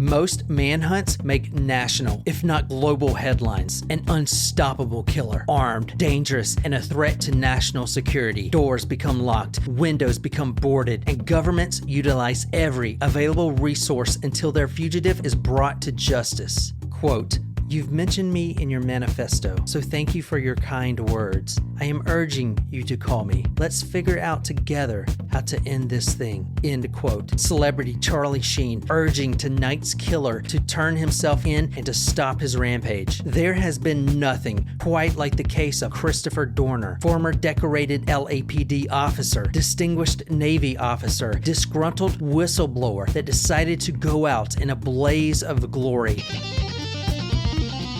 Most manhunts make national, if not global headlines. An unstoppable killer, armed, dangerous, and a threat to national security. Doors become locked, windows become boarded, and governments utilize every available resource until their fugitive is brought to justice. Quote, "You've mentioned me in your manifesto, so thank you for your kind words. I am urging you to call me. Let's figure out together how to end this thing." End quote. Celebrity Charlie Sheen urging tonight's killer to turn himself in and to stop his rampage. There has been nothing quite like the case of Christopher Dorner, former decorated LAPD officer, distinguished Navy officer, disgruntled whistleblower that decided to go out in a blaze of glory,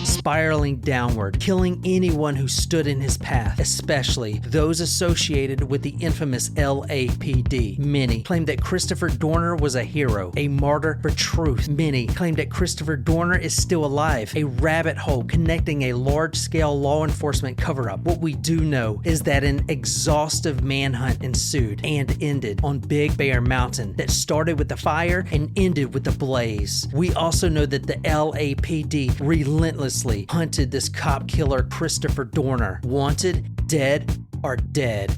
spiraling downward, killing anyone who stood in his path, especially those associated with the infamous LAPD. Many claimed that Christopher Dorner was a hero, a martyr for truth. Many claimed that Christopher Dorner is still alive, a rabbit hole connecting a large-scale law enforcement cover-up. What we do know is that an exhaustive manhunt ensued and ended on Big Bear Mountain that started with the fire and ended with the blaze. We also know that the LAPD relentlessly hunted this cop killer Christopher Dorner. Wanted, dead, or dead.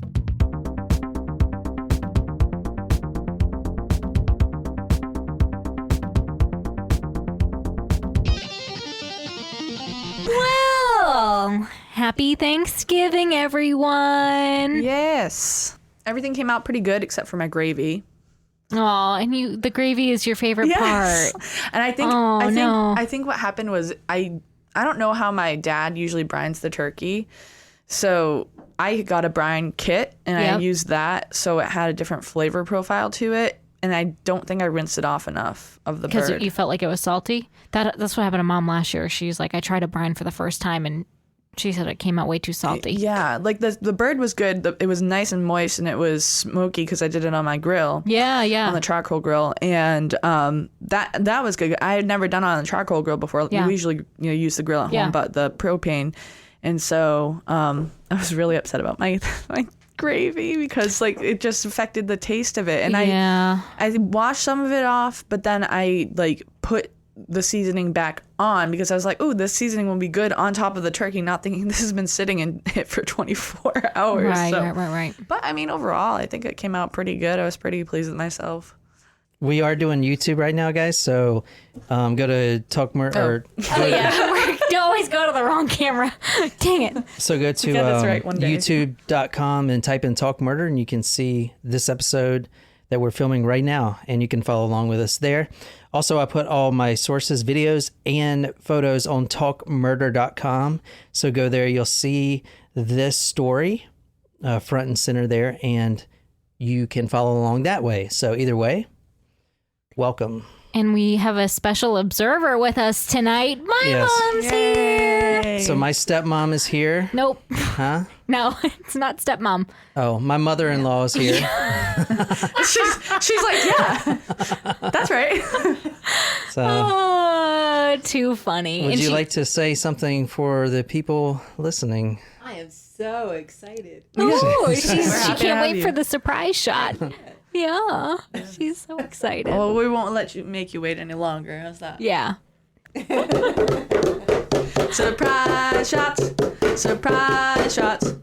Well, happy Thanksgiving, everyone. Yes. Everything came out pretty good except for my gravy. Oh, and the gravy is your favorite part. And I think what happened was I don't know how my dad usually brines the turkey. So I got a brine kit and I used that so it had a different flavor profile to it. And I don't think I rinsed it off enough of the bird. Because you felt like it was salty? That's what happened to Mom last year. She's like, I tried to brine for the first time and she said it came out way too salty. Yeah, like the bird was good. It was nice and moist and it was smoky because I did it on my grill. Yeah. On the charcoal grill. And that was good. I had never done it on the charcoal grill before. Yeah. We usually use the grill at home, but the propane. And so I was really upset about my gravy because like it just affected the taste of it. And I washed some of it off, but then I like put the seasoning back on because I was like, oh, this seasoning will be good on top of the turkey, not thinking this has been sitting in it for 24 hours. Right. But I mean, overall, I think it came out pretty good. I was pretty pleased with myself. We are doing YouTube right now, guys, so go to Talk Murder. You always go to the wrong camera. Dang it. So go to youtube.com and type in Talk Murder, and you can see this episode that we're filming right now, and you can follow along with us there. Also, I put all my sources, videos, and photos on talkmurder.com. So go there. You'll see this story front and center there, and you can follow along that way. So either way, welcome. And we have a special observer with us tonight. My mom's here. So my stepmom is here. Nope. Huh? No, it's not stepmom. Oh, my mother-in-law is here. she's like, yeah, that's right. So, oh, too funny. Would you like to say something for the people listening? I am so excited. Oh, she happy to can't have wait you. for the surprise shot. Yeah, she's so excited. Well, we won't make you wait any longer. How's that? Yeah. Surprise shots, surprise shots.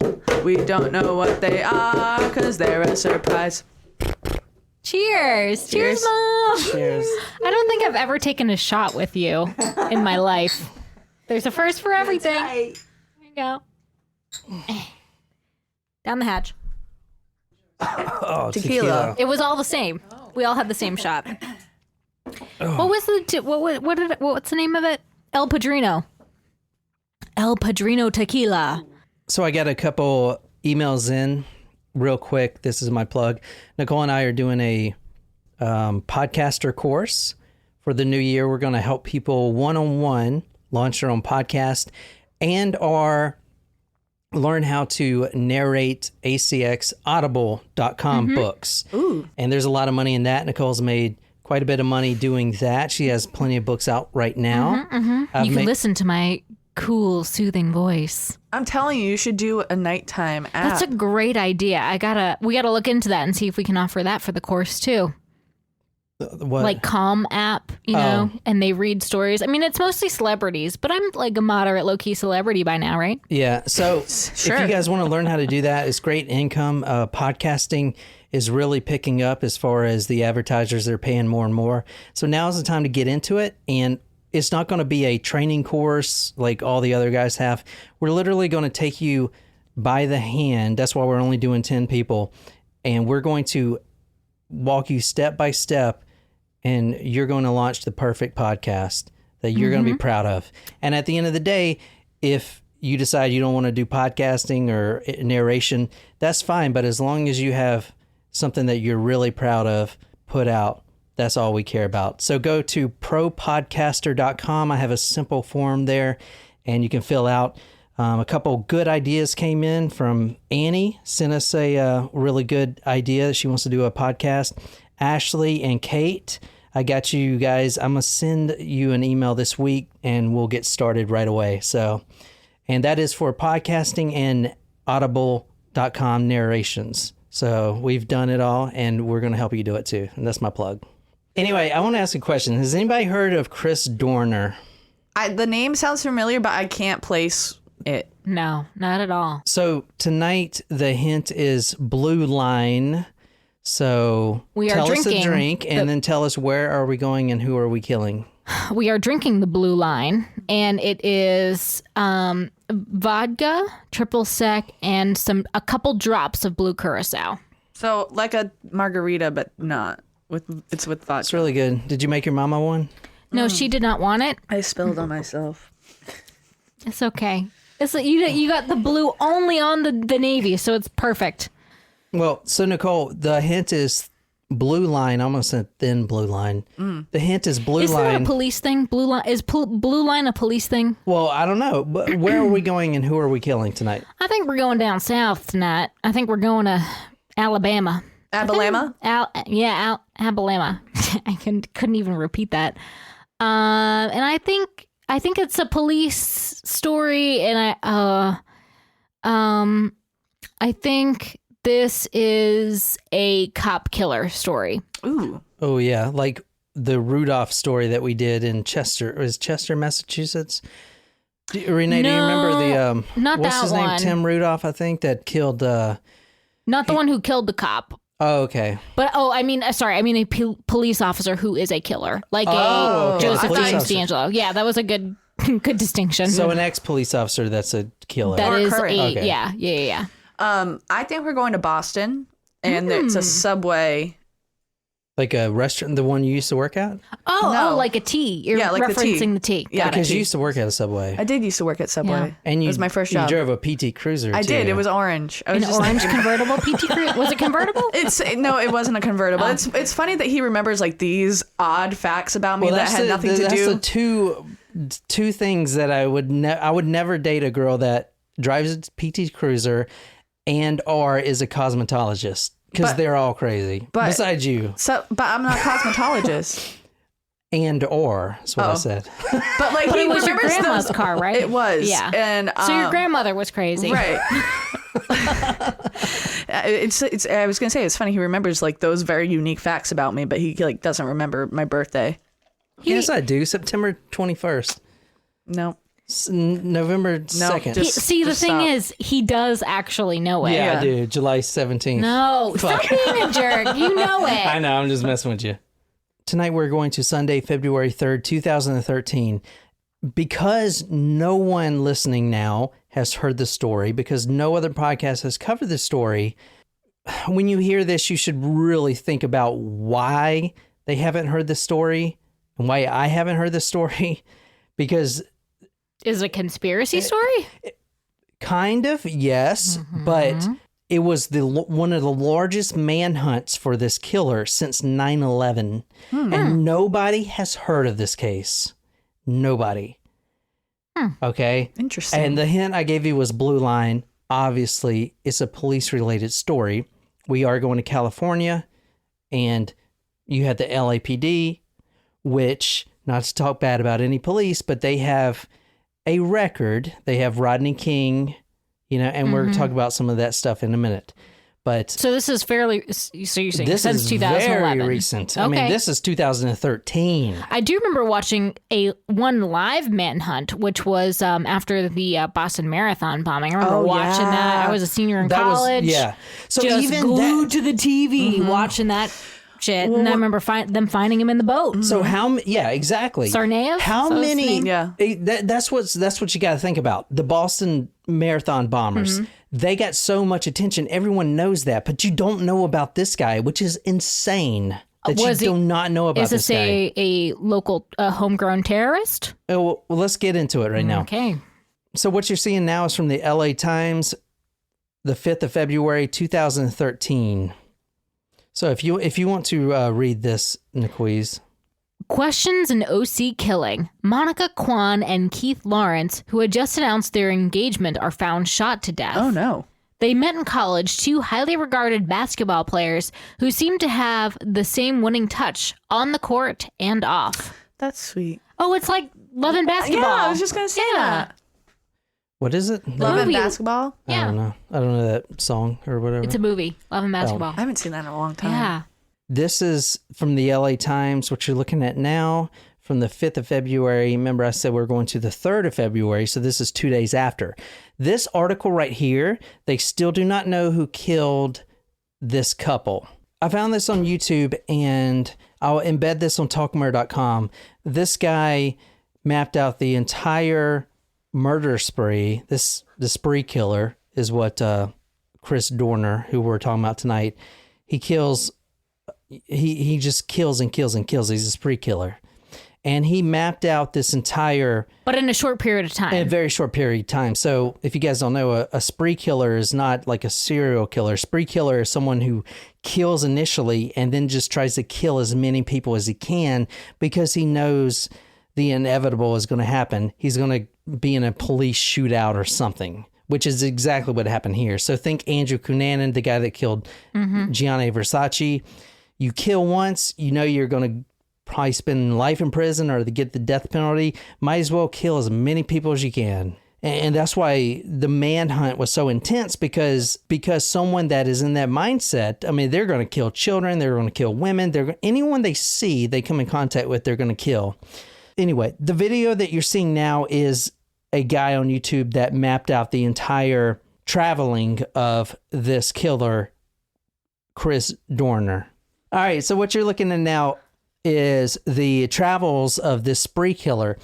We don't know what they are because they're a surprise. Cheers. Cheers, Mom. Cheers. I don't think I've ever taken a shot with you in my life. There's a first for everything. Right. There you go. Down the hatch. Oh, Tequila. It was all the same. We all had the same shot. What was what's the name of it? El Padrino. El Padrino Tequila. So I got a couple emails in real quick. This is my plug. Nicole and I are doing a podcaster course for the new year. We're going to help people one-on-one launch their own podcast and learn how to narrate ACX Audible.com books. Ooh. And there's a lot of money in that. Nicole's made quite a bit of money doing that. She has plenty of books out right now. You can listen to my cool, soothing voice. I'm telling you, you should do a nighttime app. That's a great idea. We gotta look into that and see if we can offer that for the course too. What? like Calm app, you know, and they read stories. I mean, it's mostly celebrities, but I'm like a moderate low-key celebrity by now, right? Yeah. So Sure. if you guys want to learn how to do that, it's great income. Podcasting is really picking up as far as the advertisers are paying more and more. So now is the time to get into it. And it's not going to be a training course like all the other guys have. We're literally going to take you by the hand. That's why we're only doing 10 people. And we're going to walk you step by step, and you're going to launch the perfect podcast that you're going to be proud of. And at the end of the day, if you decide you don't want to do podcasting or narration, that's fine. But as long as you have something that you're really proud of put out, that's all we care about. So go to propodcaster.com. I have a simple form there, and you can fill out. A couple good ideas came in from Annie, sent us a really good idea. She wants to do a podcast. Ashley and Kate, I got you guys. I'm going to send you an email this week, and we'll get started right away. So, and that is for podcasting and audible.com narrations. So we've done it all, and we're going to help you do it too. And that's my plug. Anyway, I want to ask a question. Has anybody heard of Chris Dorner? The name sounds familiar, but I can't place it. No, not at all. So tonight the hint is Blue Line. So We are tell us a drinking drink and then tell us where are we going and who are we killing. We are drinking the Blue Line, and it is vodka, triple sec, and a couple drops of blue curacao. So like a margarita, but not it's with vodka. It's really good. Did you make your mama one? No, she did not want it. I spilled on myself. It's okay. It's like you got the blue only on the navy, so it's perfect. Well, so Nicole, the hint is Blue Line. I almost said thin blue line. The hint is Blue Isn't Line. that a police thing? Blue line is Blue Line a police thing? Well, I don't know. But where are we going and who are we killing tonight? I think we're going down south tonight. I think we're going to Alabama. Alabama? Alabama. I couldn't even repeat that. And I think it's a police story, and I think this is a cop killer story. Ooh. Oh yeah, like the Rudolph story that we did in Chester. Was Chester, Massachusetts? Renee, do you remember the not what's that his one. name? Tim Rudolph, I think, that killed. Not the one who killed the cop. Oh, okay. But I mean a police officer who is a killer, like Oh, a okay. Joseph Police James officer. D'Angelo. Yeah, that was a good distinction. So an ex-police officer that's a killer. that Or is current. Okay. yeah. I think we're going to Boston, and it's a Subway. Like a restaurant, the one you used to work at? No. Like a tea. You're Yeah, like the tea. referencing the tea. Yeah, Got Because it. you used to work at a Subway. I did used to work at Subway. Yeah. And it was my first job. You drove a PT Cruiser, I too. did. It was orange. I was An just orange convertible PT Cruiser. Was it convertible? No, it wasn't a convertible. It's funny that he remembers like these odd facts about me that had nothing to do. That's the two things that I would never date a girl that drives a PT Cruiser and or is a cosmetologist. Because they're all crazy. Besides you. But I'm not a cosmetologist. And or, that's what I said. But like But he it was your remembers grandma's those. car, right? It was. Yeah. And So your grandmother was crazy. right. It's. I was gonna say it's funny. He remembers like those very unique facts about me, but he like doesn't remember my birthday. Yes, I do. September 21st. No. November 2nd. just- The thing stop. is, he does actually know it. Yeah, Yeah. I do. July 17th. No, stop being a jerk. You know it. I know. I'm just messing with you. Tonight we're going to Sunday, February 3rd, 2013. Because no one listening now has heard the story, because no other podcast has covered the story, when you hear this, you should really think about why they haven't heard the story and why I haven't heard the story. Because Is it a conspiracy story? kind of, yes, but it was one of the largest manhunts for this killer since 9/11, and nobody has heard of this case. Nobody. Okay. Interesting. And the hint I gave you was Blue Line. Obviously, it's a police-related story. We are going to California, and you had the LAPD, which, not to talk bad about any police, but they have a record. They have Rodney King, and we're going to talk about some of that stuff in a minute. But so this is fairly. So you're saying this since is 2011. very recent. Okay. I mean, this is 2013. I do remember watching one live manhunt, which was after the Boston Marathon bombing. I remember watching that. I was a senior in college. So just even glued to the TV watching that shit, and I remember them finding him in the boat. So exactly. Sarnaev? How many? Yeah. That's what you got to think about. The Boston Marathon bombers. They got so much attention. Everyone knows that, but you don't know about this guy, which is insane. That you do not know about this guy. Is this a local homegrown terrorist? Well, let's get into it right now. Okay. So what you're seeing now is from the LA Times, the 5th of February, 2013. So if you want to read this, Niquiz. Questions an OC killing. Monica Kwan and Keith Lawrence, who had just announced their engagement, are found shot to death. Oh, no. They met in college, two highly regarded basketball players who seemed to have the same winning touch on the court and off. That's sweet. Oh, it's like Love and Basketball. Yeah, I was just going to say that. What is it? Love and movie. Basketball? Yeah. I don't know that song or whatever. It's a movie, Love and Basketball. I haven't seen that in a long time. Yeah. This is from the LA Times, what you're looking at now, from the 5th of February. Remember, I said we're going to the 3rd of February, so this is 2 days after. This article right here, they still do not know who killed this couple. I found this on YouTube, and I'll embed this on talkmurder.com. This guy mapped out the entire murder spree. The spree killer is what Chris Dorner, who we're talking about tonight, he kills... He just kills and kills and kills. He's a spree killer. And he mapped out this entire... But in a short period of time. In a very short period of time. So if you guys don't know, a spree killer is not like a serial killer. A spree killer is someone who kills initially and then just tries to kill as many people as he can because he knows the inevitable is going to happen. He's going to be in a police shootout or something, which is exactly what happened here. So think Andrew Cunanan, the guy that killed Gianni Versace. You kill once, you know you're going to probably spend life in prison or to get the death penalty. Might as well kill as many people as you can. And that's why the manhunt was so intense because someone that is in that mindset, I mean, they're going to kill children, they're going to kill women, anyone they see, they come in contact with, they're going to kill. Anyway, the video that you're seeing now is a guy on YouTube that mapped out the entire traveling of this killer, Chris Dorner. All right, so what you're looking at now is the travels of this spree killer.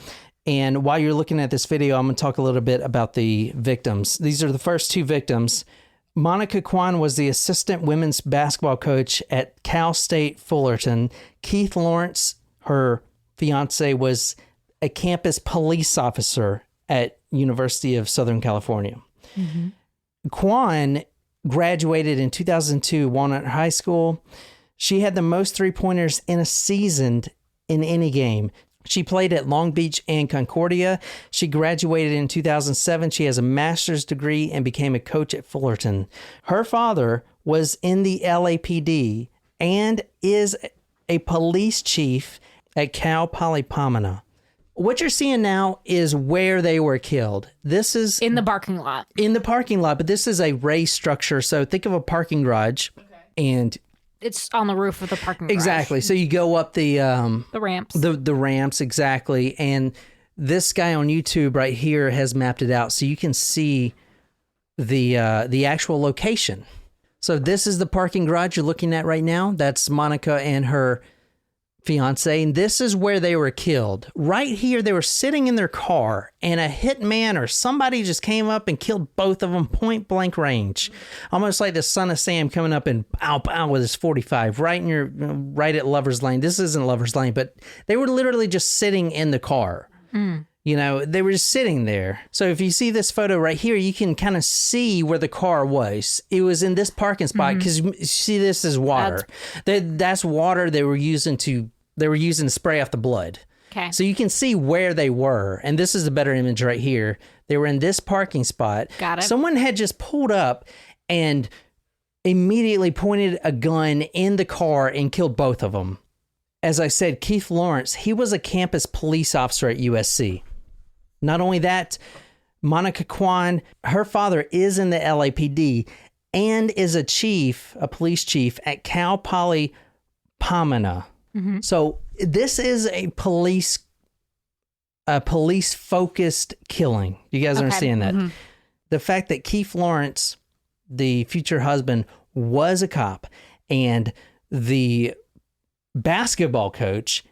And while you're looking at this video, I'm going to talk a little bit about the victims. These are the first two victims. Monica Kwan was the assistant women's basketball coach at Cal State Fullerton. Keith Lawrence, her fiance, was a campus police officer at University of Southern California. Kwan graduated in 2002, Walnut High School. She had the most three-pointers in a season in any game. She played at Long Beach and Concordia. She graduated in 2007. She has a master's degree and became a coach at Fullerton. Her father was in the LAPD and is a police chief at Cal Poly Pomona. What you're seeing now is where they were killed. This is... In the parking lot. In the parking lot, but this is a raised structure. So think of a parking garage and... It's on the roof of the parking garage. Exactly. So you go up the ramps. The ramps, exactly. And this guy on YouTube right here has mapped it out so you can see the actual location. So this is the parking garage you're looking at right now. That's Monica and her fiance, and this is where they were killed. Right here, they were sitting in their car, and a hitman or somebody just came up and killed both of them point blank range, almost like the Son of Sam coming up and pow pow with his 45 right at Lover's Lane. This isn't Lover's Lane, but they were literally just sitting in the car. You know, they were just sitting there. So if you see this photo right here, you can kind of see where the car was. It was in this parking spot because you see this is water. That's water they were using to spray off the blood. Okay. So you can see where they were. And this is a better image right here. They were in this parking spot. Got it. Someone had just pulled up and immediately pointed a gun in the car and killed both of them. As I said, Keith Lawrence, he was a campus police officer at USC. Not only that, Monica Kwan, her father is in the LAPD, and is a police chief at Cal Poly Pomona. Mm-hmm. So this is a police focused killing. You guys understand that? Mm-hmm. The fact that Keith Lawrence, the future husband, was a cop, and the basketball coach,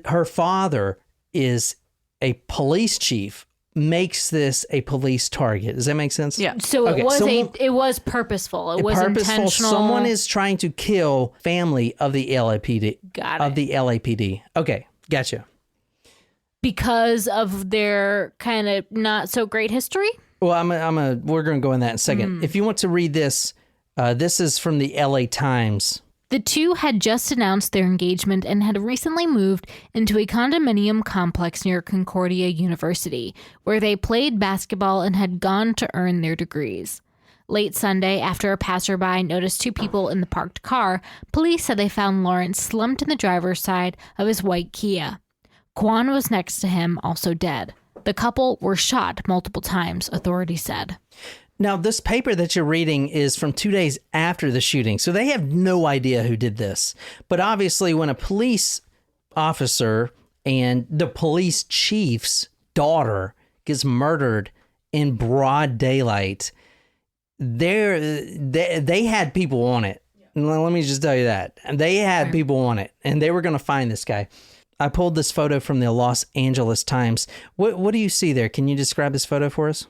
her father, is a police chief, makes this a police target. Does that make sense? Yeah. So it was purposeful. It was intentional. Someone is trying to kill family of the LAPD. Got it. Of the LAPD. Okay, gotcha. Because of their kind of not so great history? Well, we're going to go in that in a second. If you want to read this, this is from the LA Times. The two had just announced their engagement and had recently moved into a condominium complex near Concordia University, where they played basketball and had gone to earn their degrees. Late Sunday, after a passerby noticed two people in the parked car, police said they found Lawrence slumped in the driver's side of his white Kia. Kwan was next to him, also dead. The couple were shot multiple times, authorities said. Now, this paper that you're reading is from 2 days after the shooting, so they have no idea who did this. But obviously, when a police officer and the police chief's daughter gets murdered in broad daylight, they had people on it. Let me just tell you that. They had people on it, and they were going to find this guy. I pulled this photo from the Los Angeles Times. What do you see there? Can you describe this photo for us?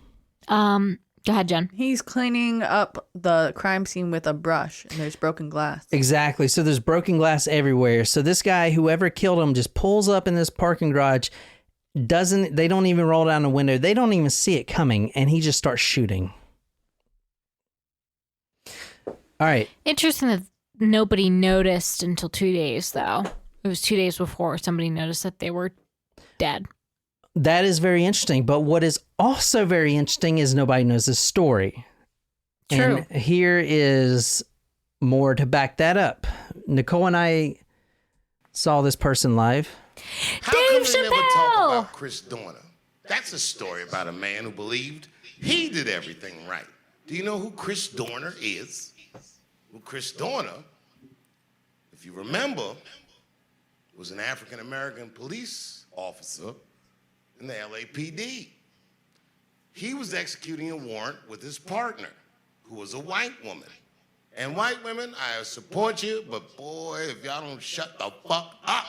Go ahead, Jen. He's cleaning up the crime scene with a brush, and there's broken glass. Exactly. So there's broken glass everywhere. So this guy, whoever killed him, just pulls up in this parking garage. They don't even roll down the window. They don't even see it coming, and he just starts shooting. All right. Interesting that nobody noticed until 2 days, though. It was 2 days before somebody noticed that they were dead. That is very interesting. But what is also very interesting is nobody knows this story. True. And here is more to back that up. Nicole and I saw this person live. How come they never talk about Chris Dorner? That's a story about a man who believed he did everything right. Do you know who Chris Dorner is? Well, Chris Dorner, if you remember, was an African-American police officer in the LAPD. He was executing a warrant with his partner, who was a white woman. And white women, I support you, but boy, if y'all don't shut the fuck up.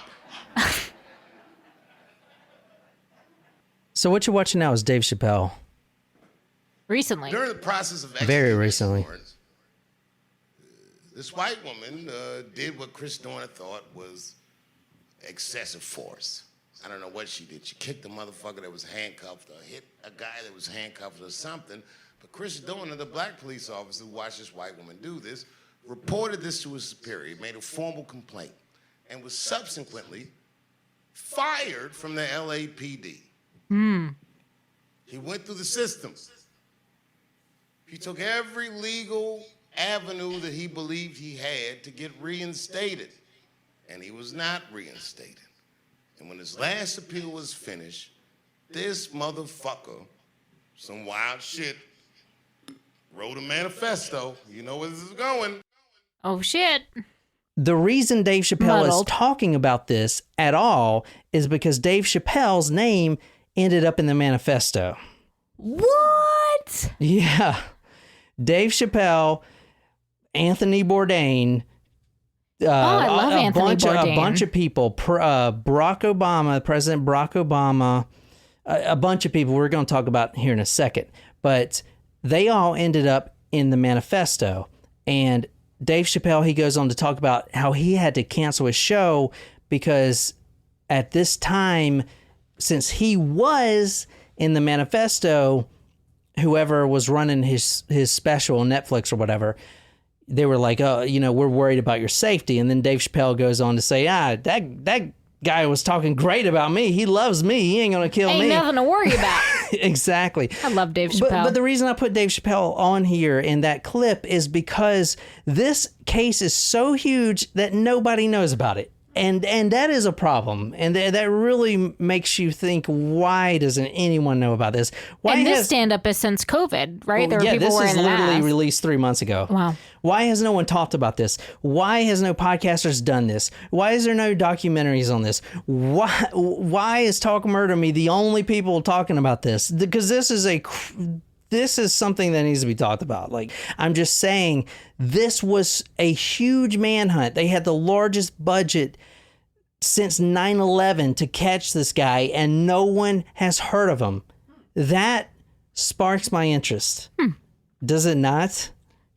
So what you're watching now is Dave Chappelle. Recently. During the process of very recently, warrants, this white woman did what Chris Dorner thought was excessive force. I don't know what she did. She kicked a motherfucker that was handcuffed or hit a guy that was handcuffed or something. But Chris Dorner, the black police officer who watched this white woman do this, reported this to his superior, made a formal complaint, and was subsequently fired from the LAPD. He went through the system. He took every legal avenue that he believed he had to get reinstated, and he was not reinstated. And when his last appeal was finished, this motherfucker, some wild shit, wrote a manifesto. You know where this is going. Oh, shit. The reason Dave Chappelle is talking about this at all is because Dave Chappelle's name ended up in the manifesto. What? Yeah. Dave Chappelle, Anthony Bourdain, I love Anthony Bourdain. A bunch of people, President Barack Obama, a bunch of people we're going to talk about here in a second, but they all ended up in the manifesto. And Dave Chappelle, he goes on to talk about how he had to cancel his show because at this time, since he was in the manifesto, whoever was running his special on Netflix or whatever, they were like, oh, we're worried about your safety. And then Dave Chappelle goes on to say, that guy was talking great about me. He loves me. He ain't going to kill me. Ain't nothing to worry about. Exactly. I love Dave Chappelle. But the reason I put Dave Chappelle on here in that clip is because this case is so huge that nobody knows about it. And that is a problem. And that really makes you think, why doesn't anyone know about this? Why this stand-up is since COVID, right? Well, this is literally released 3 months ago. Wow. Why has no one talked about this? Why has no podcasters done this? Why is there no documentaries on this? Why is Talk Murder Me the only people talking about this? Because this is something that needs to be talked about. Like, I'm just saying, this was a huge manhunt. They had the largest budget since 9/11 to catch this guy, and no one has heard of him. That sparks my interest. Does it not?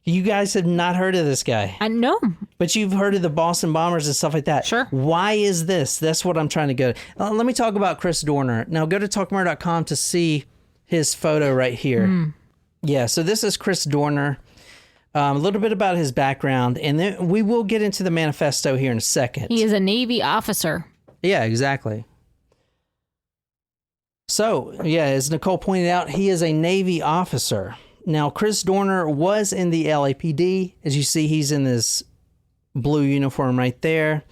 You guys have not heard of this guy. I know. But you've heard of the Boston Bombers and stuff like that. Sure. Why is this? That's what I'm trying to go. Let me talk about Chris Dorner. Now, go to talkmurder.com to see his photo right here. Yeah, so this is Chris Dorner. A little bit about his background, and then we will get into the manifesto here in a second. He is a Navy officer. Yeah, exactly. So, yeah, as Nicole pointed out, he is a Navy officer. Now, Chris Dorner was in the LAPD. As you see, he's in this blue uniform right there.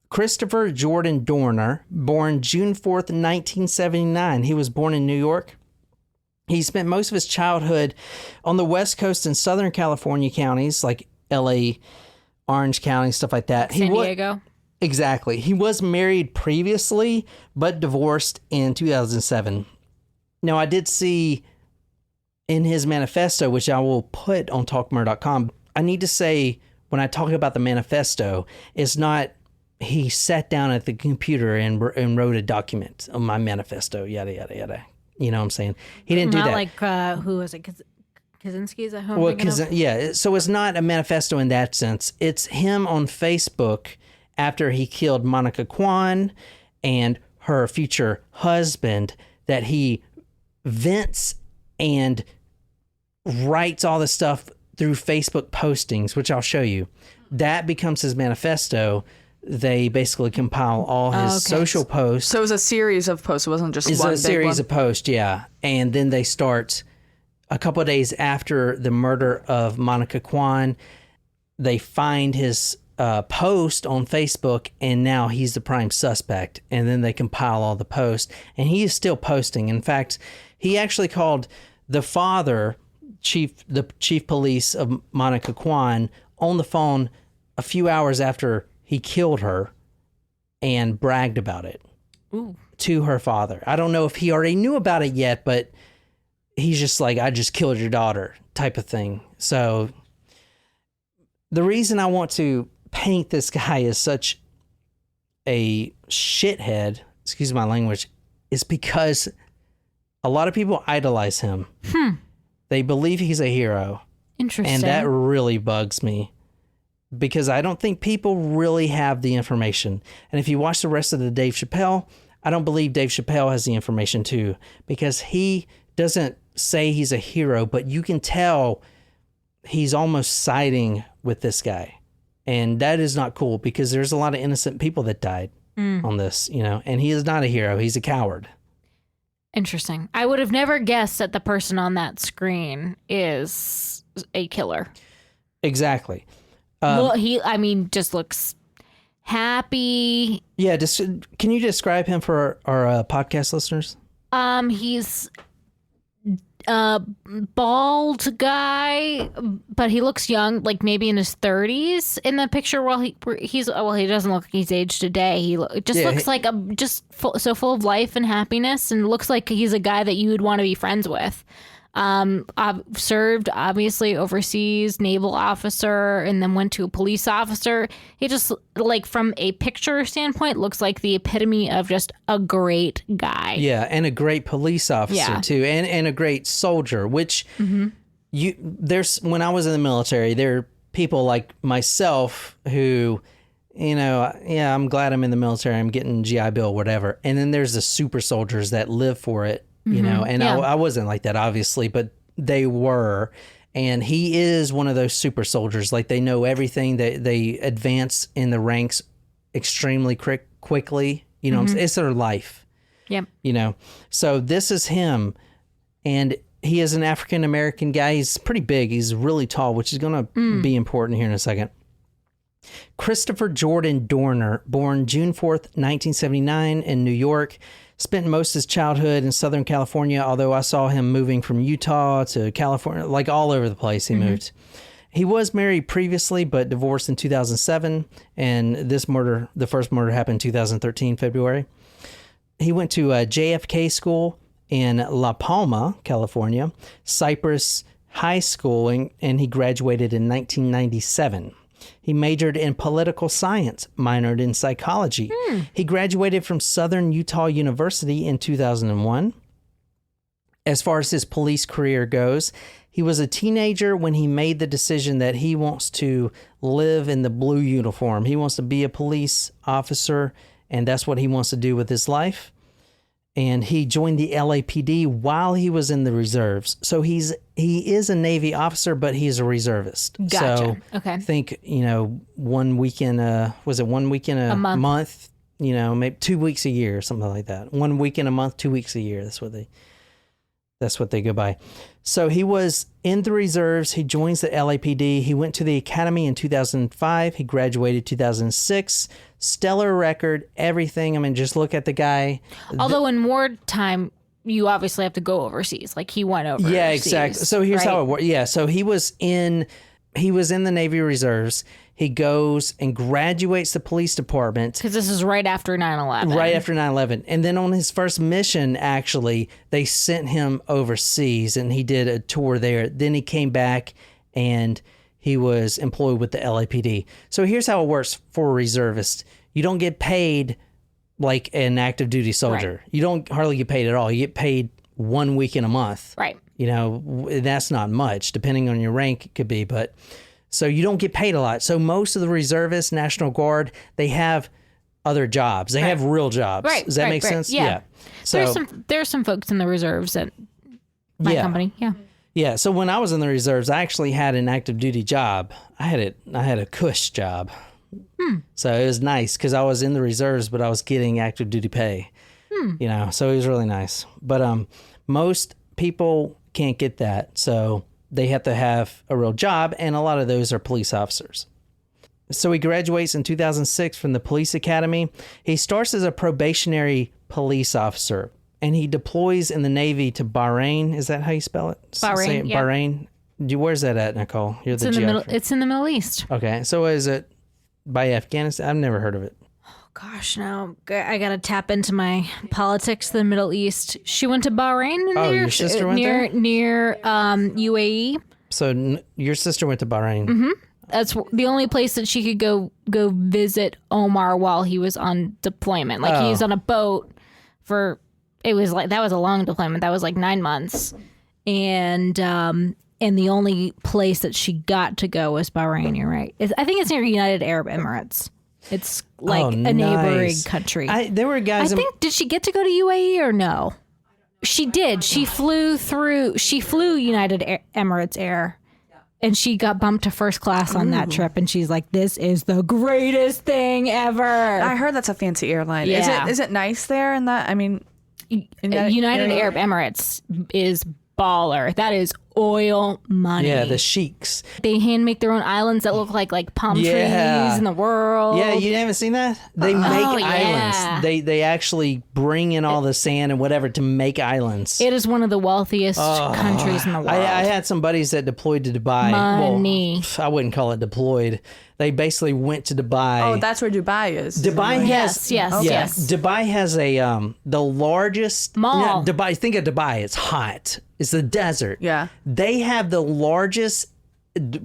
Christopher Jordan Dorner, born June 4th, 1979. He was born in New York. He spent most of his childhood on the West Coast and Southern California counties, like LA, Orange County, stuff like that. San Diego. Exactly. He was married previously, but divorced in 2007. Now, I did see in his manifesto, which I will put on talkmurder.com, I need to say, when I talk about the manifesto, it's not he sat down at the computer and wrote a document on my manifesto, yada, yada, yada. You know what I'm saying? He didn't do that. Not like, who was it? Kaczynski's at home? Well, yeah. So it's not a manifesto in that sense. It's him on Facebook after he killed Monica Kwan and her future husband, that he vents and writes all this stuff through Facebook postings, which I'll show you. That becomes his manifesto. They basically compile all his social posts. So it was a series of posts. It wasn't just one big one. It's a series of posts, yeah. And then they start a couple of days after the murder of Monica Kwan. They find his post on Facebook, and now he's the prime suspect. And then they compile all the posts, and he is still posting. In fact, he actually called the father, the chief police of Monica Kwan, on the phone a few hours after he killed her and bragged about it to her father. I don't know if he already knew about it yet, but he's just like, I just killed your daughter type of thing. So the reason I want to paint this guy as such a shithead, excuse my language, is because a lot of people idolize him. They believe he's a hero. Interesting. And that really bugs me, because I don't think people really have the information. And if you watch the rest of the Dave Chappelle, I don't believe Dave Chappelle has the information too, because he doesn't say he's a hero, but you can tell he's almost siding with this guy. And that is not cool, because there's a lot of innocent people that died on this, you know, and he is not a hero. He's a coward. Interesting. I would have never guessed that the person on that screen is a killer. Exactly. Well, just looks happy. Yeah, can you describe him for our podcast listeners? He's a bald guy, but he looks young, like maybe in his 30s in the picture. He doesn't look like he's aged a day. He looks like so full of life and happiness, and looks like he's a guy that you would want to be friends with. Served obviously overseas, naval officer, and then went to a police officer. He just, like, from a picture standpoint, looks like the epitome of just a great guy. Yeah, and a great police officer too, and a great soldier. Which when I was in the military, there are people like myself who, you know, I'm glad I'm in the military. I'm getting GI Bill, whatever. And then there's the super soldiers that live for it. You know, and I wasn't like that, obviously, but they were. And he is one of those super soldiers. Like, they know everything. They advance in the ranks extremely quickly. You know, it's their life. Yep. You know, so this is him. And he is an African-American guy. He's pretty big. He's really tall, which is going to be important here in a second. Christopher Jordan Dorner, born June 4th, 1979 in New York, spent most of his childhood in Southern California, although I saw him moving from Utah to California, like all over the place he moved. He was married previously, but divorced in 2007, and the first murder happened in 2013, February. He went to JFK School in La Palma, California, Cypress High School, and he graduated in 1997. He majored in political science, minored in psychology. He graduated from Southern Utah University in 2001. As far as his police career goes, he was a teenager when he made the decision that he wants to live in the blue uniform. He wants to be a police officer, and that's what he wants to do with his life. And he joined the LAPD while he was in the reserves. So he is a Navy officer, but he's a reservist. Gotcha. So okay. I think, 1 weekend, was it 1 weekend a month? Maybe 2 weeks a year or something like that. 1 weekend a month, 2 weeks a year. That's what they go by. So he was in the reserves. He joins the LAPD. He went to the academy in 2005. He graduated 2006. Stellar record, everything. I mean, just look at the guy. Although in wartime, you obviously have to go overseas. Like he went overseas. Yeah, exactly. So here's how it worked. Yeah, so he was in the Navy Reserves. He goes and graduates the police department. Because this is right after 9/11. Right after 9/11. And then on his first mission, actually, they sent him overseas and he did a tour there. Then he came back and he was employed with the LAPD. So here's how it works for a reservist. You don't get paid like an active duty soldier. Right. You don't hardly get paid at all. You get paid 1 week in a month. Right. That's not much. Depending on your rank, it could be, but... So you don't get paid a lot. So most of the reservists, National Guard, they have other jobs. They have real jobs. Right. Does that make sense? Yeah. So there's some folks in the reserves at my company. Yeah. Yeah. So when I was in the reserves, I actually had an active duty job. I had a cush job. So it was nice because I was in the reserves, but I was getting active duty pay. So it was really nice. But most people can't get that. So they have to have a real job, and a lot of those are police officers. So he graduates in 2006 from the police academy. He starts as a probationary police officer, and he deploys in the Navy to Bahrain. Is that how you spell it? Bahrain, yeah. Bahrain. Where's that at, Nicole? You're the geographer. It's in the Middle East. Okay, so is it by Afghanistan? I've never heard of it. Gosh, now I got to tap into my politics of the Middle East. She went to Bahrain. Your sister went there? Near UAE. So your sister went to Bahrain. Mm-hmm. That's the only place that she could go visit Omar while he was on deployment. Like he was on a boat that was a long deployment. That was like 9 months. And the only place that she got to go was Bahrain. You're right. I think it's near United Arab Emirates. It's like a neighboring country. There were guys. Did she get to go to UAE or no? She did. She flew United Emirates Air, and she got bumped to first class on that trip. And she's like, "This is the greatest thing ever." I heard that's a fancy airline. Yeah. Is it nice there? And that United Arab Emirates is baller. That is oil money. Yeah, the sheiks. They hand make their own islands that look like palm trees in the world. Yeah, you haven't seen that? They make islands. They actually bring in all the sand and whatever to make islands. It is one of the wealthiest countries in the world. I had some buddies that deployed to Dubai. Money. Well, I wouldn't call it deployed. They basically went to Dubai. Oh, that's where Dubai is. Dubai has yes. Dubai has the largest mall. Dubai. Think of Dubai. It's hot. It's the desert. Yeah. They have the largest,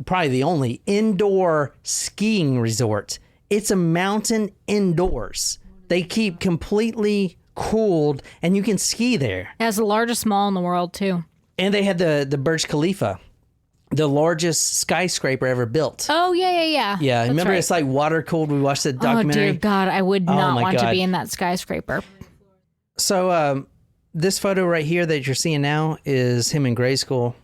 probably the only indoor skiing resort. It's a mountain indoors. They keep completely cooled, and you can ski there. It has the largest mall in the world too. And they had the Burj Khalifa, the largest skyscraper ever built. Oh, yeah. Yeah, That's remember right. It's like water cooled. We watched that documentary. Oh, dear God. I would not want to God. be in that skyscraper. So this photo right here that you're seeing now is him in grade school.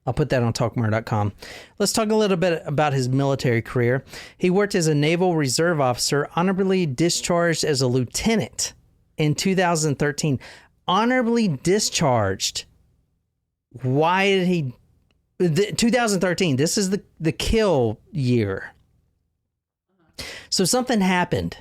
I'll put that on talkmore.com. Let's talk a little bit about his military career. He worked as a Naval Reserve officer, honorably discharged as a lieutenant in 2013. Honorably discharged. Why did he... 2013, this is the kill year. So something happened.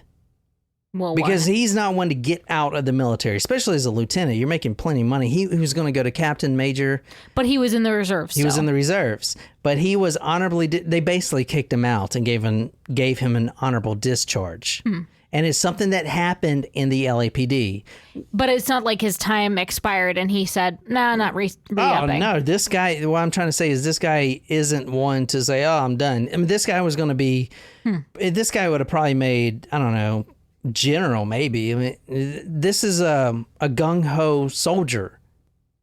Well, because he's not one to get out of the military, especially as a lieutenant. You're making plenty of money. He was going to go to captain, major. But he was in the reserves. He was in the reserves. But he was honorably... They basically kicked him out and gave him an honorable discharge. And it's something that happened in the LAPD. But it's not like his time expired and he said, nah, not re-upping. Oh, no. This guy... What I'm trying to say is this guy isn't one to say, oh, I'm done. I mean, this guy was going to be... This guy would have probably made, I don't know... general, maybe. I mean, this is a gung-ho soldier,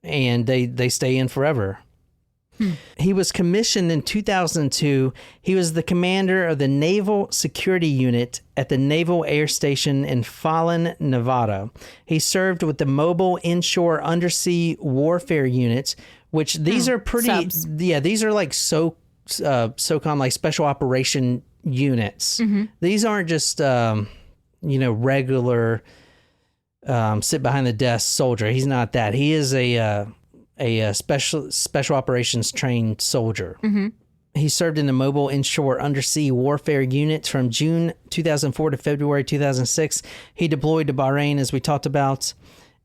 and they stay in forever. He was commissioned in 2002. He was the commander of the Naval Security Unit at the Naval Air Station in Fallon, Nevada. He served with the Mobile Inshore Undersea Warfare Units, which these are pretty... Subs. Yeah, these are like SOCOM, like special operation units. These aren't just... regular sit behind the desk soldier. He's not that. He is a special operations trained soldier. He served in the Mobile Inshore Undersea Warfare Unit from June 2004 to February 2006. He deployed to Bahrain, as we talked about,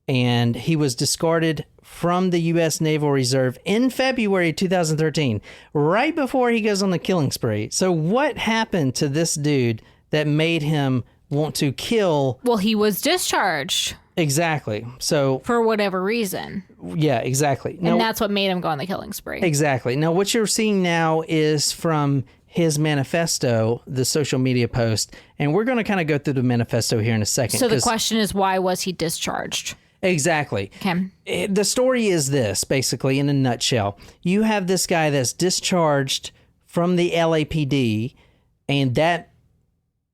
and he was discarded from the U.S. Naval Reserve in February 2013, right before he goes on the killing spree. So what happened to this dude that made him want to kill? Well, he was discharged. Exactly. So for whatever reason. Yeah, exactly. And that's what made him go on the killing spree. Exactly. Now, what you're seeing now is from his manifesto, the social media post, and we're going to kind of go through the manifesto here in a second. So the question is, why was he discharged? Exactly. Okay. The story is this, basically, in a nutshell. You have this guy that's discharged from the LAPD, and that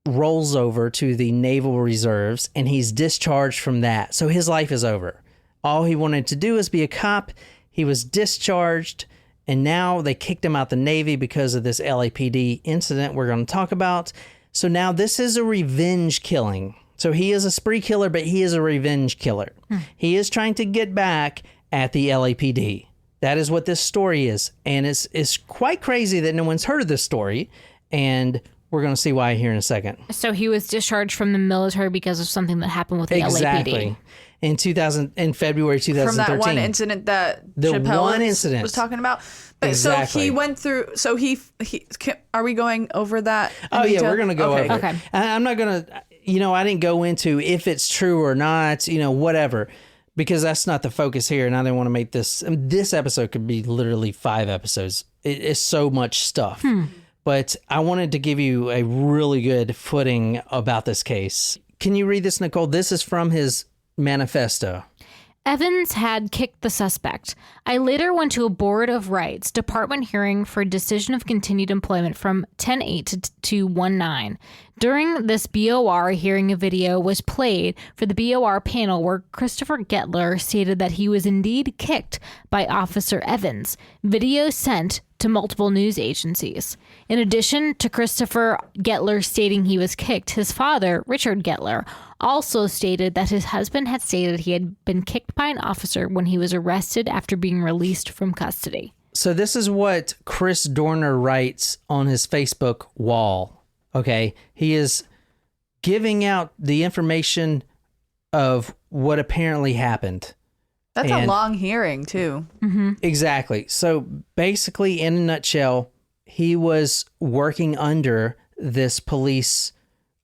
rolls over to the Naval Reserves, and he's discharged from that. So his life is over. All he wanted to do is be a cop. He was discharged, and now they kicked him out the Navy because of this LAPD incident we're going to talk about. So now this is a revenge killing. So he is a spree killer, but he is a revenge killer. He is trying to get back at the LAPD. That is what this story is. And it's quite crazy that no one's heard of this story, and we're going to see why here in a second. So he was discharged from the military because of something that happened with the LAPD. In February 2013. From that one incident that Chappelle was talking about. But exactly. So he went through. So he are we going over that? Oh yeah, we're going to go over it. Okay. I'm not going to. I didn't go into if it's true or not. Whatever, because that's not the focus here, and I didn't want to make this. This episode could be literally 5 episodes. It's so much stuff. But I wanted to give you a really good footing about this case. Can you read this, Nicole? This is from his manifesto. Evans had kicked the suspect. I later went to a Board of Rights department hearing for a decision of continued employment from 10/8 to 1/9. During this BOR hearing, a video was played for the BOR panel where Christopher Gettler stated that he was indeed kicked by Officer Evans. Video sent to multiple news agencies. In addition to Christopher Gettler stating he was kicked, his father, Richard Gettler, also stated that his husband had stated he had been kicked by an officer when he was arrested after being released from custody. So this is what Chris Dorner writes on his Facebook wall. Okay, he is giving out the information of what apparently happened. That's a long hearing, too. Exactly. So basically, in a nutshell, he was working under this police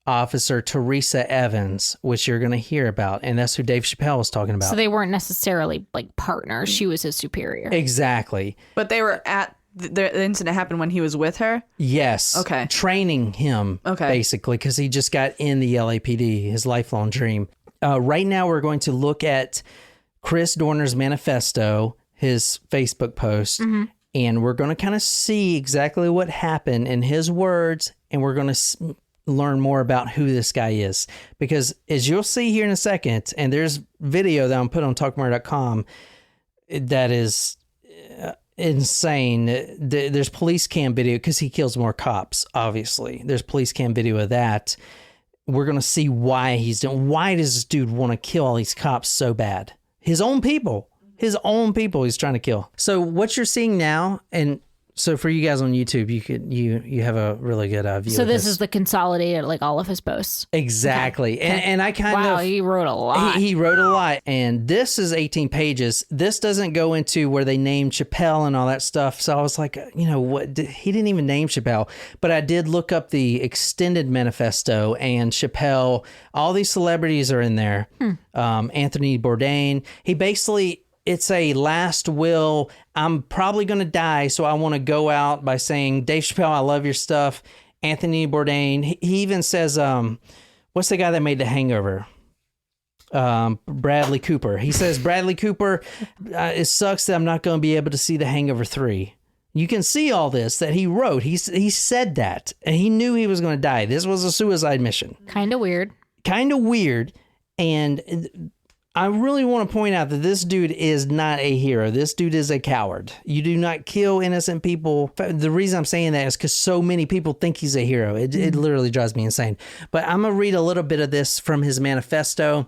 officer, Teresa Evans, which you're going to hear about. And that's who Dave Chappelle was talking about. So they weren't necessarily like partners. She was his superior. Exactly. But they were at the incident happened when he was with her? Yes. Okay. Training him, basically, because he just got in the LAPD, his lifelong dream. Right now, we're going to look at Chris Dorner's manifesto, his Facebook post, and we're going to kind of see exactly what happened in his words, and we're going to learn more about who this guy is. Because as you'll see here in a second, and there's video that I'm put on talkmurder.com that is insane. There's police cam video because he kills more cops, obviously. There's police cam video of that. We're going to see why he's doing. Why does this dude want to kill all these cops so bad? His own people he's trying to kill. So what you're seeing now, and So for you guys on YouTube, you have a really good view. So of this is the consolidated, like all of his posts. Exactly. Okay. And I kind of... Wow, he wrote a lot. He wrote a lot. And this is 18 pages. This doesn't go into where they named Chappelle and all that stuff. So I was like, what? He didn't even name Chappelle. But I did look up the extended manifesto, and Chappelle, all these celebrities are in there. Anthony Bourdain. He basically... It's a last will. I'm probably going to die, so I want to go out by saying, Dave Chappelle, I love your stuff. Anthony Bourdain. He even says, what's the guy that made The Hangover? Bradley Cooper. He says, Bradley Cooper, it sucks that I'm not going to be able to see The Hangover 3. You can see all this that he wrote. He said that, and he knew he was going to die. This was a suicide mission. Kind of weird. And I really want to point out that this dude is not a hero. This dude is a coward. You do not kill innocent people. The reason I'm saying that is because so many people think he's a hero. It literally drives me insane. But I'm going to read a little bit of this from his manifesto.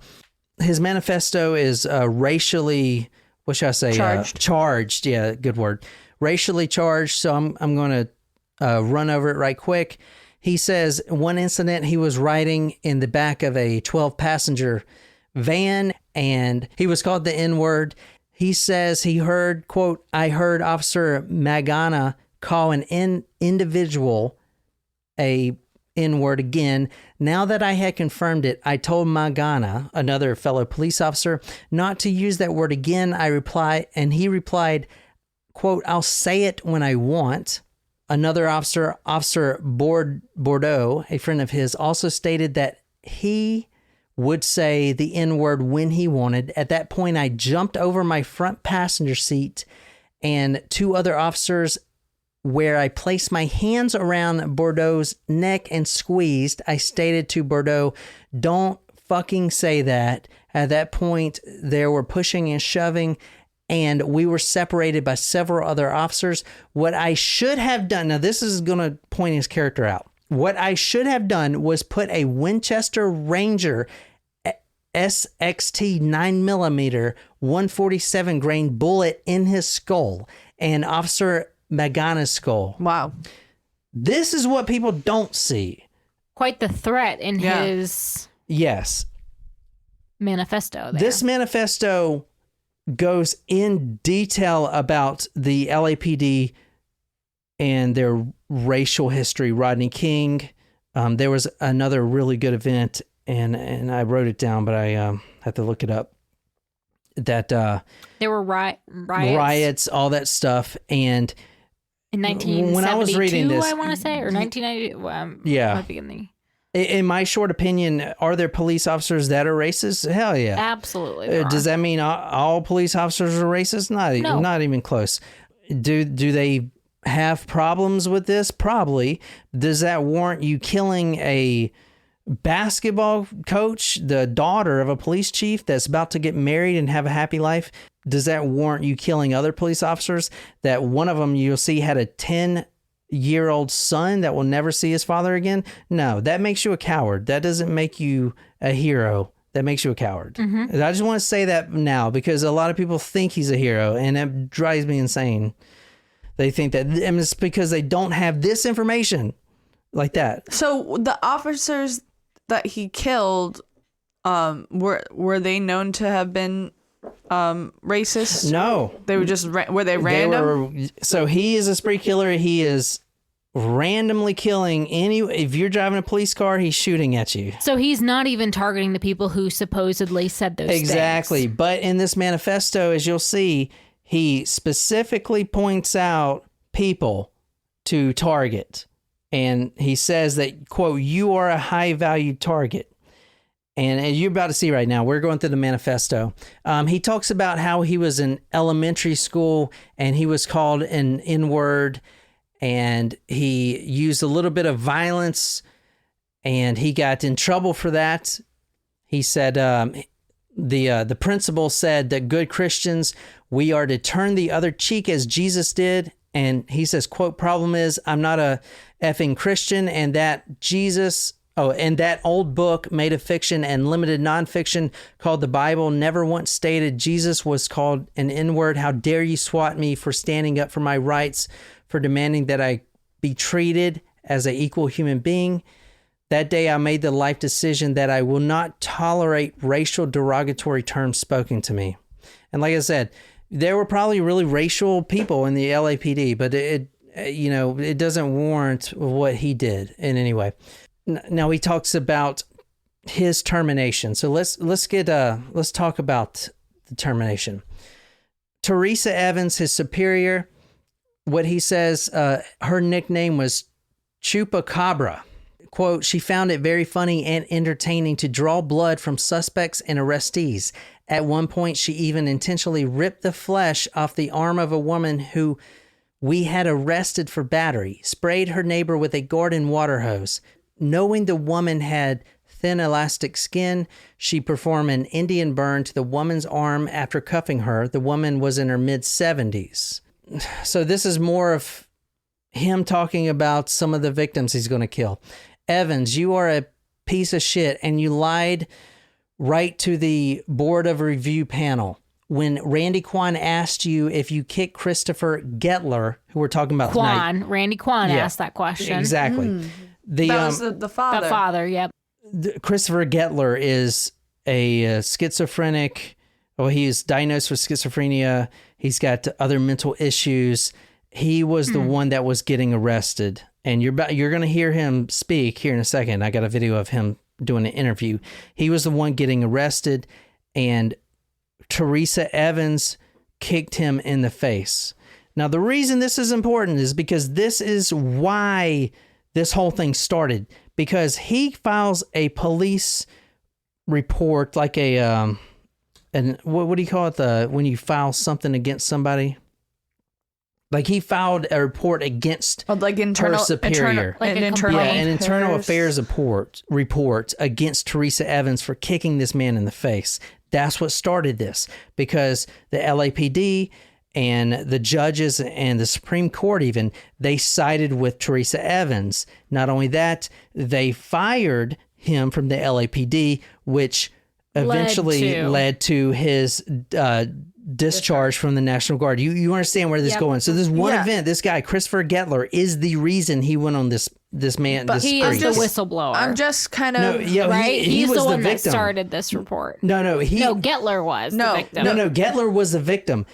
His manifesto is racially, what should I say? Charged. Yeah, good word. Racially charged. So I'm going to run over it right quick. He says one incident he was riding in the back of a 12-passenger van, and he was called the N-word. He says he heard, quote, I heard Officer Magana call an individual a N-word again. Now that I had confirmed it, I told Magana, another fellow police officer, not to use that word again. He replied, quote, I'll say it when I want. Another officer, Officer Bordeaux, a friend of his, also stated that he would say the N-word when he wanted. At that point, I jumped over my front passenger seat and two other officers, where I placed my hands around Bordeaux's neck and squeezed. I stated to Bordeaux, don't fucking say that. At that point, they were pushing and shoving, and we were separated by several other officers. What I should have done, now this is going to point his character out. What I should have done was put a Winchester Ranger SXT 9mm 147 grain bullet in his skull and Officer Magana's skull. Wow. This is what people don't see. Quite the threat in his manifesto there. This manifesto goes in detail about the LAPD and their racial history. Rodney King. There was another really good event, and I wrote it down, but I had to look it up. That there were riots, all that stuff, and in 1972, when I was reading this, I want to say, or 1990. Yeah. Beginning. In my short opinion, are there police officers that are racist? Hell yeah. Absolutely. Does that mean all police officers are racist? Not even close. Do they have problems with this? Probably. Does that warrant you killing a basketball coach, the daughter of a police chief that's about to get married and have a happy life? Does that warrant you killing other police officers? That one of them you'll see had a 10-year-old son that will never see his father again? No, that makes you a coward. That doesn't make you a hero. That makes you a coward. Mm-hmm. I just want to say that now because a lot of people think he's a hero, and it drives me insane. They think that, and it's because they don't have this information like that. So the officers that he killed, were they known to have been racist? No, they were just were they random? So he is a spree killer. He is randomly killing if you're driving a police car, he's shooting at you. So he's not even targeting the people who supposedly said those things. Exactly. But in this manifesto, as you'll see, he specifically points out people to target. And he says that, quote, you are a high value target. And as you're about to see right now, we're going through the manifesto. He talks about how he was in elementary school and he was called an N-word, and he used a little bit of violence and he got in trouble for that. He said the principal said that good Christians, we are to turn the other cheek as Jesus did. And he says, quote, problem is I'm not a effing Christian, and that Jesus Oh, and that old book made of fiction and limited nonfiction called the Bible never once stated Jesus was called an N-word. How dare you swat me for standing up for my rights, for demanding that I be treated as an equal human being. That day I made the life decision that I will not tolerate racial derogatory terms spoken to me. And like I said, there were probably really racial people in the LAPD, but it doesn't warrant what he did in any way. Now he talks about his termination. So let's talk about the termination. Teresa Evans, his superior, what he says, her nickname was Chupacabra. Quote, she found it very funny and entertaining to draw blood from suspects and arrestees. At one point, she even intentionally ripped the flesh off the arm of a woman who we had arrested for battery, sprayed her neighbor with a garden water hose. Knowing the woman had thin elastic skin, she performed an Indian burn to the woman's arm after cuffing her. The woman was in her mid-70s. So this is more of him talking about some of the victims he's going to kill. Evans, you are a piece of shit, and you lied right to the Board of Review panel. When Randy Kwan asked you if you kicked Christopher Gettler, who we're talking about tonight. Randy Kwan asked that question. Exactly. That was the father. The father, yep. Christopher Gettler is a schizophrenic. Well, he is diagnosed with schizophrenia. He's got other mental issues. He was the one that was getting arrested. And you're going to hear him speak here in a second. I got a video of him doing an interview. He was the one getting arrested, and Teresa Evans kicked him in the face. Now, the reason this is important is because this is why this whole thing started. Because he files a police report, like a, what do you call it? When you file something against somebody? Like he filed a report against her superior. Like an internal affairs report against Teresa Evans for kicking this man in the face. That's what started this, because the LAPD and the judges and the Supreme Court even, they sided with Teresa Evans. Not only that, they fired him from the LAPD, which eventually led to his discharge from the National Guard. You understand where this is going. So this one event, this guy, Christopher Gettler, is the reason he went on this man. But he is the whistleblower. I'm just kind of... right? He's was the one victim that started this report. No, Gettler was the victim. No, Gettler was the victim.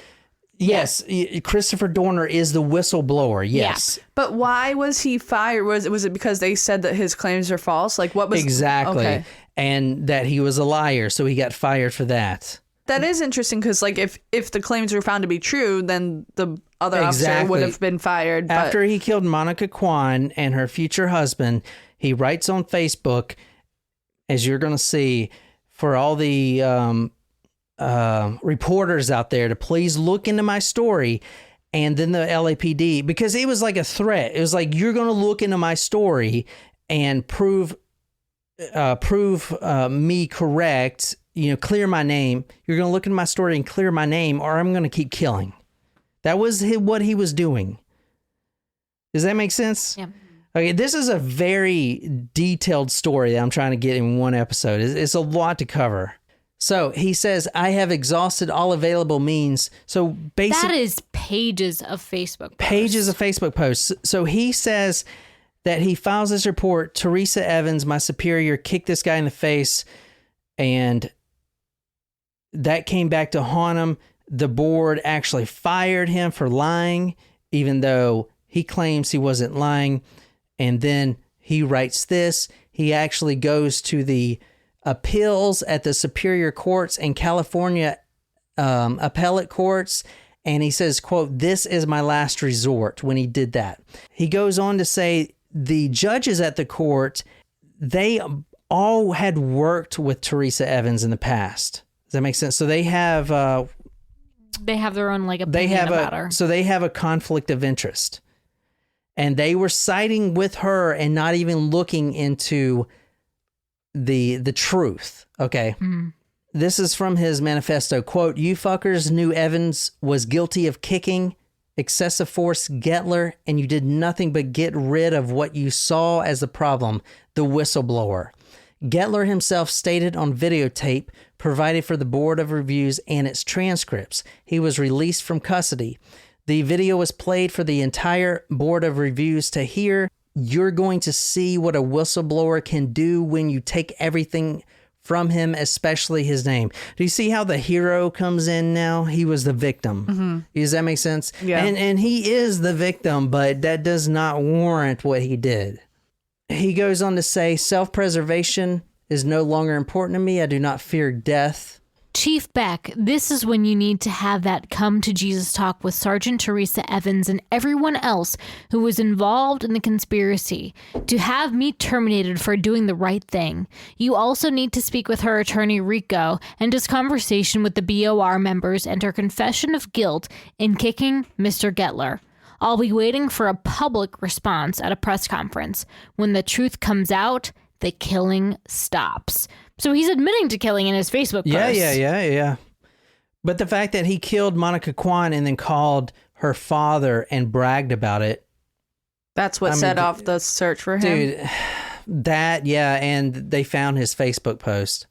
Yes, Christopher Dorner is the whistleblower, yes. Yeah. But why was he fired? Was it because they said that his claims are false? Like, what was... Exactly. Okay. And that he was a liar, so he got fired for that. That is interesting, because like if the claims were found to be true, then the other officer would have been fired. After he killed Monica Kwan and her future husband, he writes on Facebook, as you're going to see, for all the reporters out there to please look into my story. And then the LAPD, because it was like a threat. It was like, you're going to look into my story and prove me correct, clear my name. You're going to look into my story and clear my name, or I'm going to keep killing. That was what he was doing. Does that make sense? Yeah. Okay, this is a very detailed story that I'm trying to get in one episode. It's a lot to cover. So he says, I have exhausted all available means. So basically, that is pages of Facebook posts. So he says that he files this report. Teresa Evans, my superior, kicked this guy in the face, and that came back to haunt him. The board actually fired him for lying, even though he claims he wasn't lying. And then he writes this. He actually goes to the appeals at the superior courts and California appellate courts. And he says, quote, this is my last resort when he did that. He goes on to say the judges at the court, they all had worked with Teresa Evans in the past. Does that make sense? So they have their own opinion about her. So they have a conflict of interest. And they were siding with her and not even looking into the truth. Okay. Mm-hmm. This is from his manifesto. Quote, you fuckers knew Evans was guilty of kicking excessive force Gettler, and you did nothing but get rid of what you saw as a problem, the whistleblower. Gettler himself stated on videotape provided for the Board of Reviews and its transcripts. He was released from custody. The video was played for the entire Board of Reviews to hear. You're going to see what a whistleblower can do when you take everything from him, especially his name. Do you see how the hero comes in now? He was the victim. Mm-hmm. Does that make sense? Yeah. And he is the victim, but that does not warrant what he did. He goes on to say, self-preservation is no longer important to me. I do not fear death. Chief Beck, this is when you need to have that come to Jesus talk with Sergeant Teresa Evans and everyone else who was involved in the conspiracy to have me terminated for doing the right thing. You also need to speak with her attorney Rico and his conversation with the BOR members and her confession of guilt in kicking Mr. Gettler. I'll be waiting for a public response at a press conference. When the truth comes out, the killing stops. So he's admitting to killing in his Facebook post. Yeah. But the fact that he killed Monica Kwan and then called her father and bragged about it. That's what set off the search for him? Dude, and they found his Facebook post.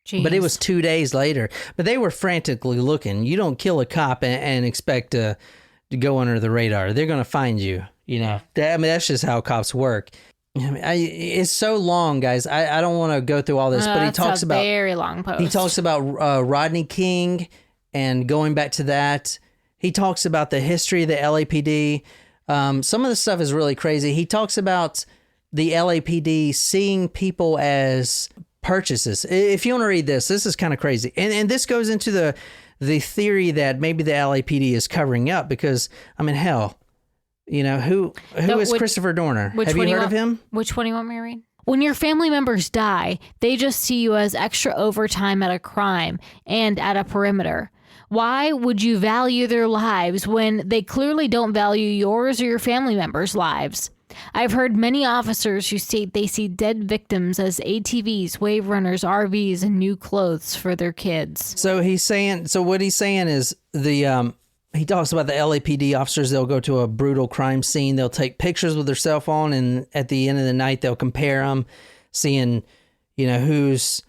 Jeez. But it was 2 days later. But they were frantically looking. You don't kill a cop and expect to go under the radar. They're going to find you, you know. That's just how cops work. It's so long, guys. I don't want to go through all this, but he talks about very long post. He talks about Rodney King and going back to that. He talks about the history of the LAPD. Some of the stuff is really crazy. He talks about the LAPD seeing people as purchases. If you want to read this is kind of crazy. And this goes into the theory that maybe the LAPD is covering up because, I mean, hell, you know, who is Christopher Dorner? Have you heard of him? Which one do you want me to read? When your family members die, they just see you as extra overtime at a crime and at a perimeter. Why would you value their lives when they clearly don't value yours or your family members' lives? I've heard many officers who state they see dead victims as ATVs, wave runners, RVs, and new clothes for their kids. So what he's saying is he talks about the LAPD officers. They'll go to a brutal crime scene. They'll take pictures with their cell phone, and at the end of the night, they'll compare them, seeing, you know, who's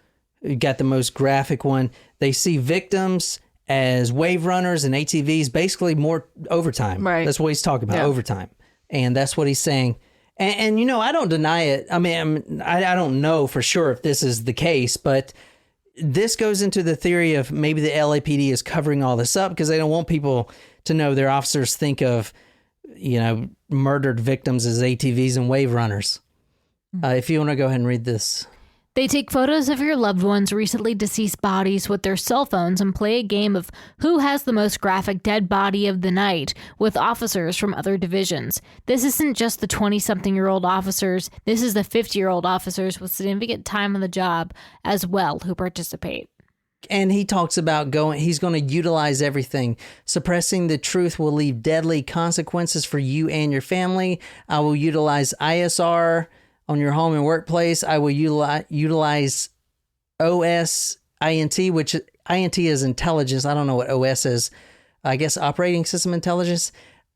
got the most graphic one. They see victims as wave runners and ATVs, basically more overtime. Right. That's what he's talking about, overtime. And that's what he's saying. And you know, I don't deny it. I mean, I don't know for sure if this is the case, but this goes into the theory of maybe the LAPD is covering all this up because they don't want people to know their officers think of, you know, murdered victims as ATVs and wave runners. If you want to go ahead and read this. They take photos of your loved ones' recently deceased bodies with their cell phones and play a game of who has the most graphic dead body of the night with officers from other divisions. This isn't just the 20-something-year-old officers. This is the 50-year-old officers with significant time on the job as well who participate. And he talks about he's going to utilize everything. Suppressing the truth will leave deadly consequences for you and your family. I will utilize ISR on your home and workplace. I will utilize OSINT, which INT is intelligence. I don't know what OS is. I guess operating system intelligence.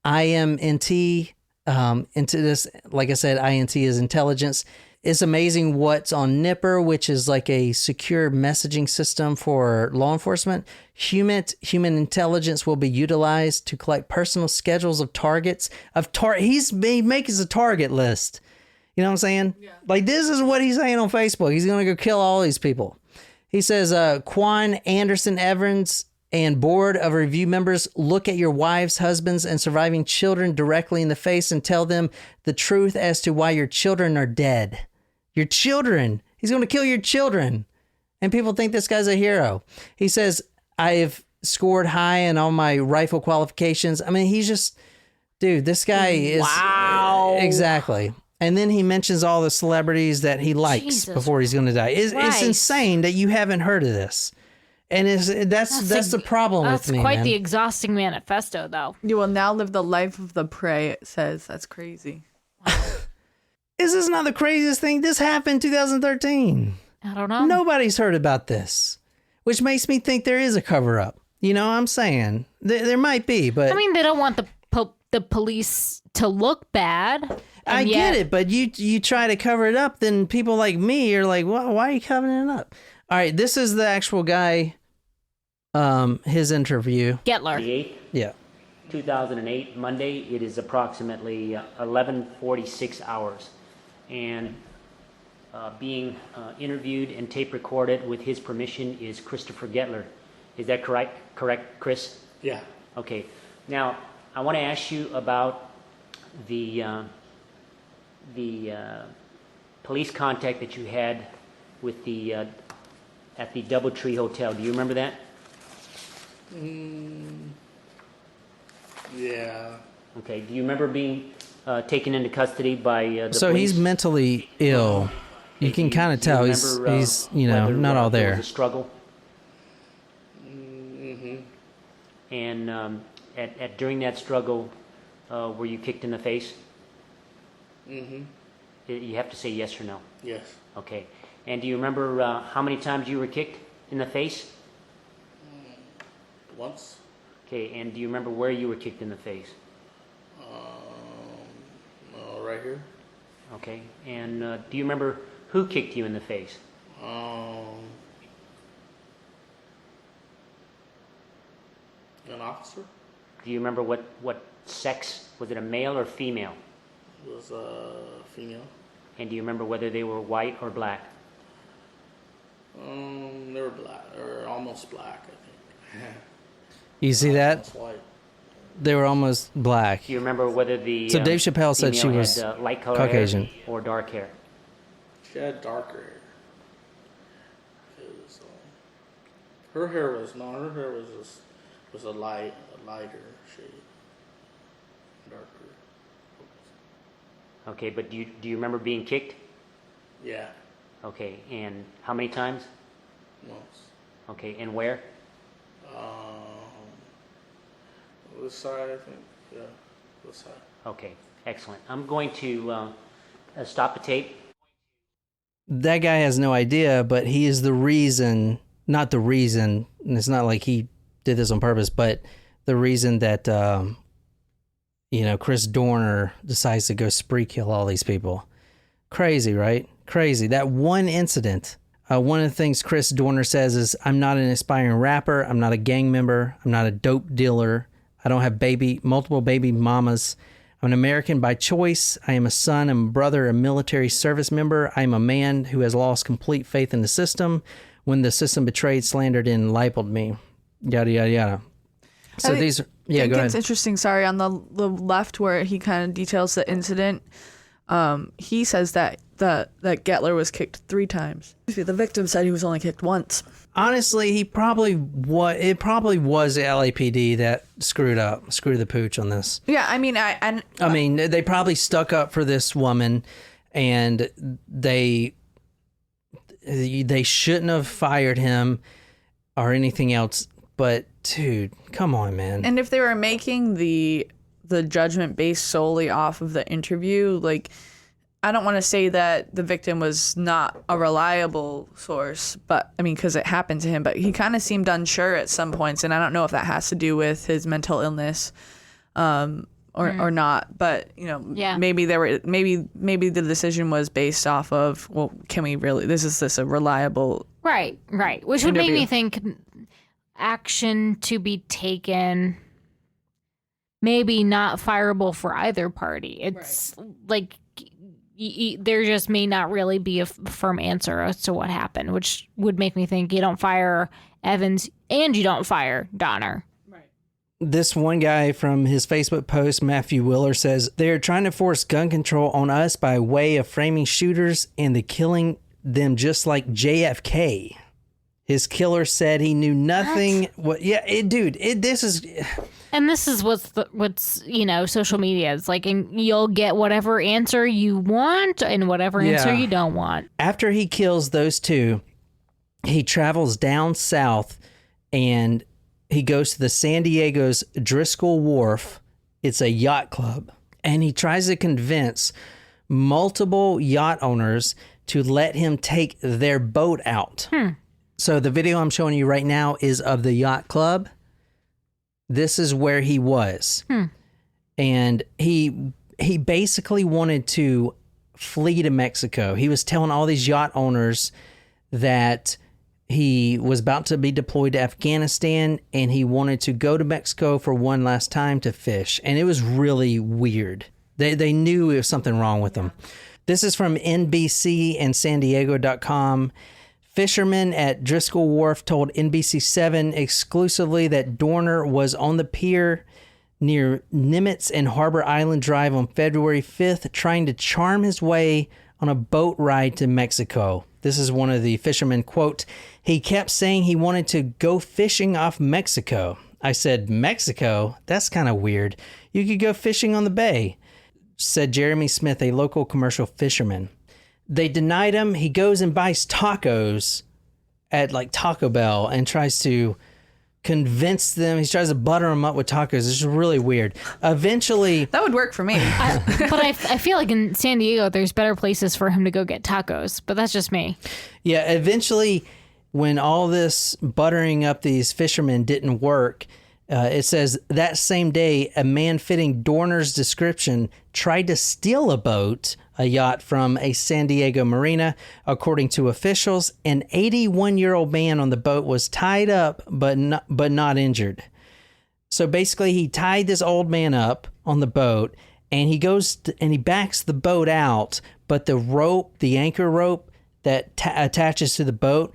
IMNT into this. Like I said, INT is intelligence. It's amazing what's on Nipper, which is like a secure messaging system for law enforcement. Human intelligence will be utilized to collect personal schedules of targets. He makes a target list. You know what I'm saying? Yeah. Like, this is what he's saying on Facebook. He's going to go kill all these people. He says, Quan, Anderson, Evans, and Board of Review members, look at your wives, husbands, and surviving children directly in the face and tell them the truth as to why your children are dead. Your children. He's going to kill your children. And people think this guy's a hero. He says, I've scored high in all my rifle qualifications. I mean, he's just, dude, this guy is. Wow. Exactly. And then he mentions all the celebrities that he likes before he's going to die. It's insane that you haven't heard of this. And that's the problem with me, That's quite man. the exhausting manifesto, though. You will now live the life of the prey, it says. That's crazy. Is this not the craziest thing? This happened in 2013. I don't know. Nobody's heard about this, which makes me think there is a cover-up. You know what I'm saying? There might be, but... I mean, they don't want the police to look bad. I get it, but you try to cover it up, then people like me are like, well, why are you covering it up? All right, this is the actual guy, his interview. Gettler. The 8th? Yeah. 2008, Monday. It is approximately 11:46 hours. And being interviewed and tape recorded with his permission is Christopher Gettler. Is that correct? Correct, Chris? Yeah. Okay. Now, I want to ask you about the police contact that you had with the at the DoubleTree Hotel. Do you remember that? Yeah. Okay. Do you remember being taken into custody by the So police? he's mentally ill. You can kind of tell he's you know, whether, not all there there. was a struggle? Mm-hmm. And at during that struggle, were you kicked in the face? Mm-hmm. You have to say yes or no. Yes. Okay. And do you remember how many times you were kicked in the face? Once. Okay. And do you remember where you were kicked in the face? Right here. Okay. And do you remember who kicked you in the face? An officer. Do you remember what sex? Was it a male or female? It was a female. And do you remember whether they were white or black? They were black, or almost black, I think. You see that? Almost white. They were almost black. Do you remember whether the So Dave Chappelle said she female was had, light color Caucasian. hair or dark hair? She had darker hair. Her hair was was a lighter shade, darker. Okay, but do you remember being kicked? Yeah, Okay, and how many times? once. Okay, and where? This side, I think. Yeah, this side. Okay. Excellent. I'm going to stop the tape. That guy has no idea, but he is the reason, not the reason, and it's not like he did this on purpose, but the reason that, Chris Dorner decides to go spree kill all these people. Crazy, right? Crazy. That one incident. One of the things Chris Dorner says is, I'm not an aspiring rapper. I'm not a gang member. I'm not a dope dealer. I don't have multiple baby mamas. I'm an American by choice. I am a son and brother, a military service member. I am a man who has lost complete faith in the system when the system betrayed, slandered, and libeled me. Yada, yada, yada. So these are... Yeah, go ahead. It's interesting, sorry, on the left where he kind of details the incident, he says that Gettler was kicked 3 times. The victim said he was only kicked once. Honestly, it probably was the LAPD that screwed the pooch on this. Yeah, I mean, I mean, they probably stuck up for this woman, and they shouldn't have fired him or anything else. But dude, come on, man. And if they were making the judgment based solely off of the interview, like, I don't want to say that the victim was not a reliable source, but I mean, because it happened to him, but he kind of seemed unsure at some points, and I don't know if that has to do with his mental illness, or not. But maybe maybe the decision was based off of, well, can we really? Is this a reliable? Right, which would make me think action to be taken. Maybe not fireable for either party. It's like there just may not really be a firm answer as to what happened, which would make me think you don't fire Evans and you don't fire Donner. Right. This one guy from his Facebook post, Matthew Willer, says, they're trying to force gun control on us by way of framing shooters and the killing them just like JFK. His killer said he knew nothing. This is... And this is what's social media is like, and you'll get whatever answer you want and whatever answer you don't want. After he kills those 2, he travels down south and he goes to the San Diego's Driscoll Wharf. It's a yacht club. And he tries to convince multiple yacht owners to let him take their boat out. So the video I'm showing you right now is of the yacht club. this is where he was. And he basically wanted to flee to Mexico. He was telling all these yacht owners that he was about to be deployed to Afghanistan and he wanted to go to Mexico for one last time to fish. And it was really weird. They knew there was something wrong with him. This is from NBC and San Diego.com. Fishermen at Driscoll Wharf told NBC7 exclusively that Dorner was on the pier near Nimitz and Harbor Island Drive on February 5th, trying to charm his way on a boat ride to Mexico. This is one of the fishermen, quote, "He kept saying he wanted to go fishing off Mexico. I said, Mexico? That's kind of weird. You could go fishing on the bay," said Jeremy Smith, a local commercial fisherman. They denied him. He goes and buys tacos at like Taco Bell and tries to convince them. He tries to butter them up with tacos. It's just really weird. Eventually, that would work for me. But I feel like in San Diego, there's better places for him to go get tacos. But that's just me. Yeah, eventually, when all this buttering up these fishermen didn't work, it says that same day, a man fitting Dorner's description tried to steal a yacht from a San Diego marina. According to officials, an 81-year-old man on the boat was tied up but not injured. So basically, he tied this old man up on the boat, and he goes and he backs the boat out, but the rope, the anchor rope that attaches to the boat,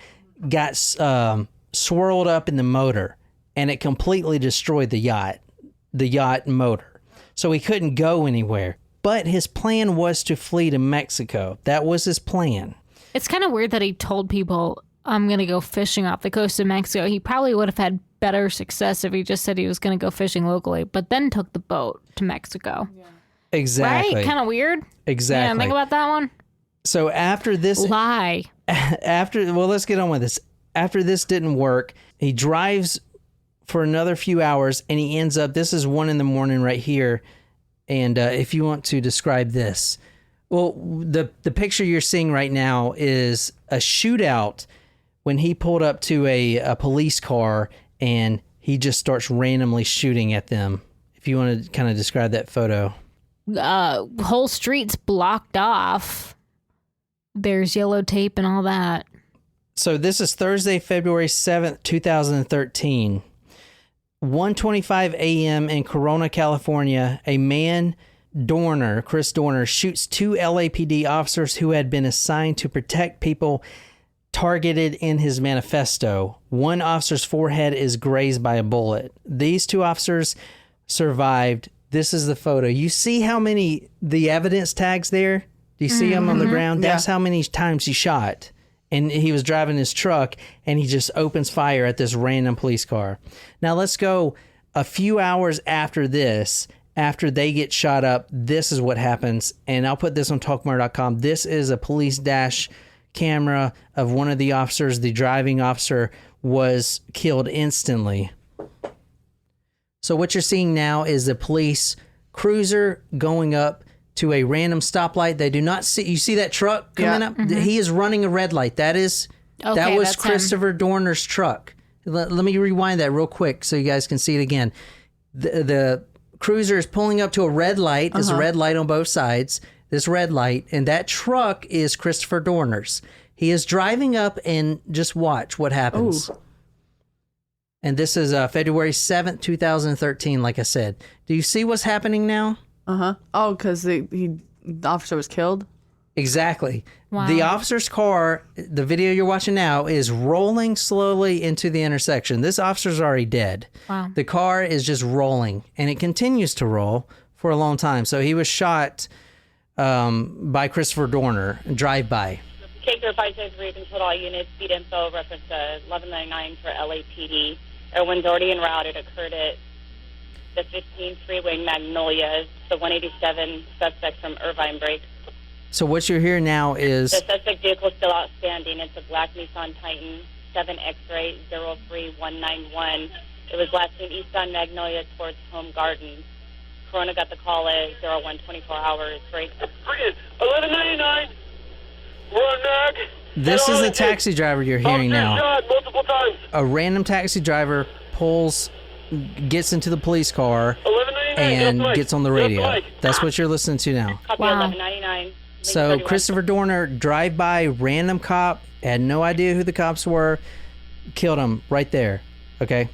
got swirled up in the motor, and it completely destroyed the yacht motor. So he couldn't go anywhere. But his plan was to flee to Mexico. That was his plan. It's kind of weird that he told people, I'm going to go fishing off the coast of Mexico. He probably would have had better success if he just said he was going to go fishing locally, but then took the boat to Mexico. Yeah. Exactly. Right? Kind of weird. Exactly. Yeah, think about that one. So after this... Lie. Well, let's get on with this. After this didn't work, he drives for another few hours, and he ends up... This is 1 a.m. right here. And if you want to describe this, well, the picture you're seeing right now is a shootout when he pulled up to a police car and he just starts randomly shooting at them. If you want to kind of describe that photo. Whole streets blocked off. There's yellow tape and all that. So this is Thursday, February 7th, 2013. 1:25 a.m. in Corona, California, a man, Chris Dorner, shoots 2 LAPD officers who had been assigned to protect people targeted in his manifesto. One officer's forehead is grazed by a bullet. These 2 officers survived. This is the photo. You see how many, the evidence tags there? Do you see them on the ground? That's how many times he shot. And he was driving his truck, and he just opens fire at this random police car. Now, let's go a few hours after this. After they get shot up, this is what happens. And I'll put this on talkmore.com. This is a police dash camera of one of the officers. The driving officer was killed instantly. So what you're seeing now is the police cruiser going up to a random stoplight. They do not see... You see that truck coming up? Mm-hmm. He is running a red light. That was Christopher Dorner's truck. Let me rewind that real quick so you guys can see it again. The cruiser is pulling up to a red light. There's a red light on both sides. This red light. And that truck is Christopher Dorner's. He is driving up, and just watch what happens. Ooh. And this is February 7th, 2013, like I said. Do you see what's happening now? Oh, because the officer was killed? Exactly. Wow. The officer's car, the video you're watching now, is rolling slowly into the intersection. This officer's already dead. Wow. The car is just rolling, and it continues to roll for a long time. So he was shot by Christopher Dorner, drive-by. Caker 573 controlled all units, speed info, reference 1199 for LAPD. Everyone's already en route. It occurred at the 15 freeway Magnolia, the 187 suspect from Irvine Break. So what you're hearing now is... The suspect vehicle is still outstanding. It's a black Nissan Titan, 7 X-ray 03191. It was last seen eastbound Magnolia towards Home Gardens. Corona got the call at 0124 hours. Break. 1199. We're on Mag. This is the taxi driver you're hearing now. Multiple times. A random taxi driver pulls gets into the police car and gets on the radio. That's what you're listening to now. Copy 1199. So Christopher Dorner, drive-by, random cop, had no idea who the cops were, killed him right there. Okay,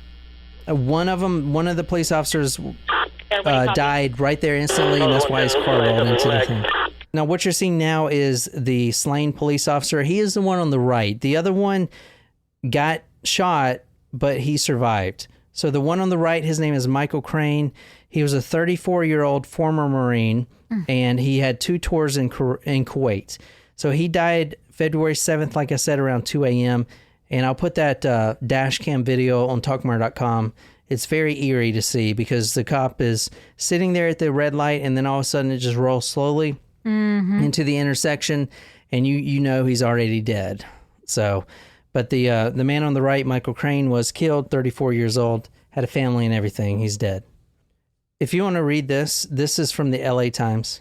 one of the police officers died right there instantly, and that's why his car rolled into the thing. Now, what you're seeing now is the slain police officer. He is the one on the right. The other one got shot, but he survived. So the one on the right, his name is Michael Crane. He was a 34-year-old former Marine, and he had 2 tours in Kuwait. So he died February 7th, like I said, around 2 a.m., and I'll put that dash cam video on talkmurder.com. It's very eerie to see because the cop is sitting there at the red light, and then all of a sudden it just rolls slowly into the intersection, and you know he's already dead. So, but the man on the right, Michael Crane, was killed, 34 years old, had a family and everything. He's dead. If you want to read this is from the LA Times.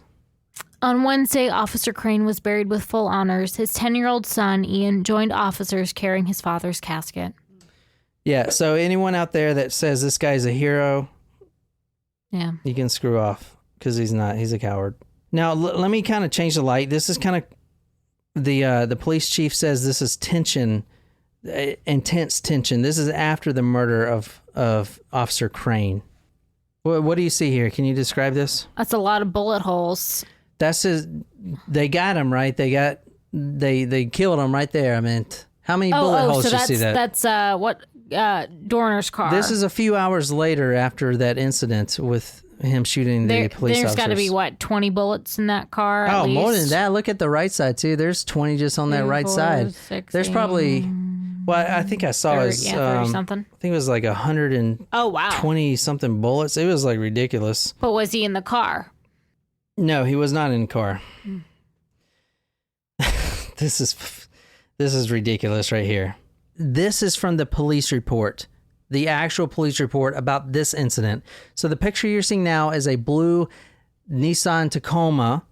On Wednesday, Officer Crane was buried with full honors. His 10-year-old son, Ian, joined officers carrying his father's casket. Yeah, so anyone out there that says this guy's a hero, yeah, you can screw off because he's not. He's a coward. Now, let me kind of change the light. This is kind of the police chief says this is tension, intense tension. This is after the murder of Officer Crane. What do you see here? Can you describe this? That's a lot of bullet holes. They got him, right? They killed him right there. I mean, how many bullet holes did you see that? That's Dorner's car. This is a few hours later after that incident with him shooting the police officers. There's got to be, 20 bullets in that car at least? More than that. Look at the right side, too. There's 20 just on that right side. 16, there's probably... Well, I think I saw 30-something. I think it was like 120 something bullets. It was like ridiculous. But was he in the car? No, he was not in the car. This is ridiculous right here. This is from the police report, the actual police report about this incident. So the picture you're seeing now is a blue Nissan Tacoma.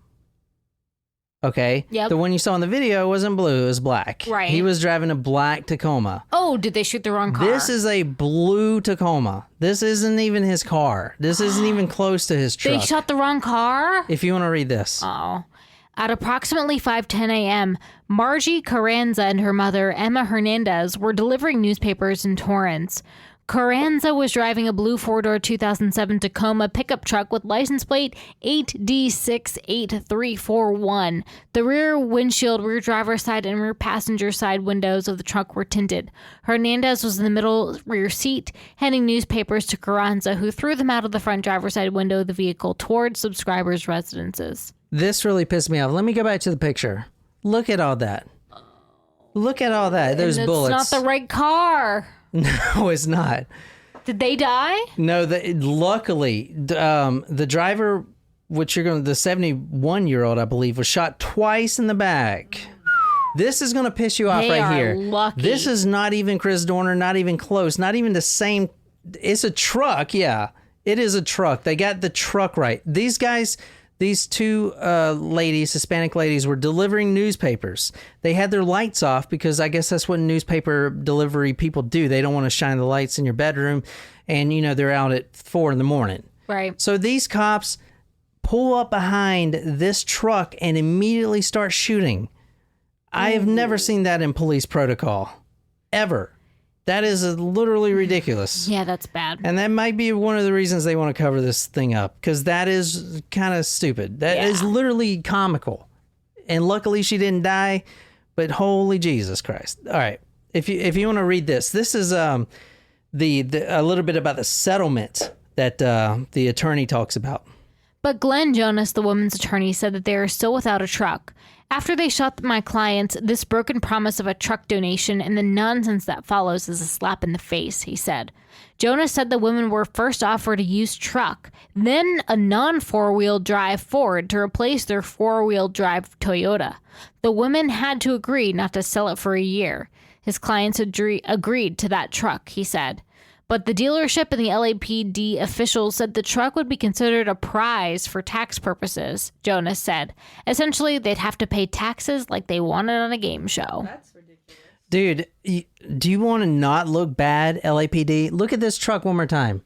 Okay. Yep. The one you saw in the video wasn't blue, it was black. Right. He was driving a black Tacoma. Oh, did they shoot the wrong car? This is a blue Tacoma. This isn't even his car. This isn't even close to his truck. They shot the wrong car? If you want to read this. Oh. At approximately 5:10 a.m., Margie Carranza and her mother, Emma Hernandez, were delivering newspapers in Torrance. Carranza was driving a blue four-door 2007 Tacoma pickup truck with license plate 8D68341. The rear windshield, rear driver's side, and rear passenger side windows of the truck were tinted. Hernandez was in the middle rear seat, handing newspapers to Carranza, who threw them out of the front driver's side window of the vehicle towards subscribers' residences. This really pissed me off. Let me go back to the picture. Look at all that. Look at all that. Those bullets. It's not the right car. No, it's not. Did they die? No, luckily, the driver, the 71-year-old, I believe, was shot twice in the back. This is going to piss you off right here. Lucky. This is not even Chris Dorner, not even close, not even the same. It's a truck, yeah. It is a truck. They got the truck right. These guys... These two ladies, Hispanic ladies, were delivering newspapers. They had their lights off because I guess that's what newspaper delivery people do. They don't want to shine the lights in your bedroom, and, they're out at 4 a.m. Right. So these cops pull up behind this truck and immediately start shooting. I have never seen that in police protocol, ever. That is literally ridiculous. Yeah, that's bad. And that might be one of the reasons they want to cover this thing up, because that is kind of stupid. That is literally comical. And luckily she didn't die, but holy Jesus Christ. All right. If you want to read this is a little bit about the settlement that the attorney talks about. But Glenn Jonas, the woman's attorney, said that they are still without a truck. After they shot my clients, this broken promise of a truck donation and the nonsense that follows is a slap in the face, he said. Jonas said the women were first offered a used truck, then a non-four-wheel drive Ford to replace their four-wheel drive Toyota. The women had to agree not to sell it for a year. His clients agreed to that truck, he said. But the dealership and the LAPD officials said the truck would be considered a prize for tax purposes, Jonas said. Essentially, they'd have to pay taxes like they wanted on a game show. That's ridiculous. Dude, do you want to not look bad, LAPD? Look at this truck one more time.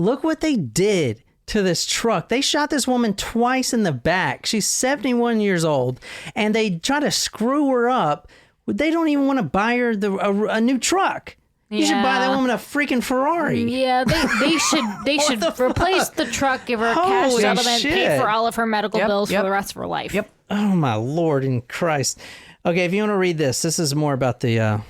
Look what they did to this truck. They shot this woman twice in the back. She's 71 years old, and they try to screw her up. They don't even want to buy her a new truck. You should buy that woman a freaking Ferrari. Yeah, they should replace the truck, give her a cash settlement, pay for all of her medical bills for the rest of her life. Yep. Oh my Lord in Christ. Okay, if you want to read this is more about the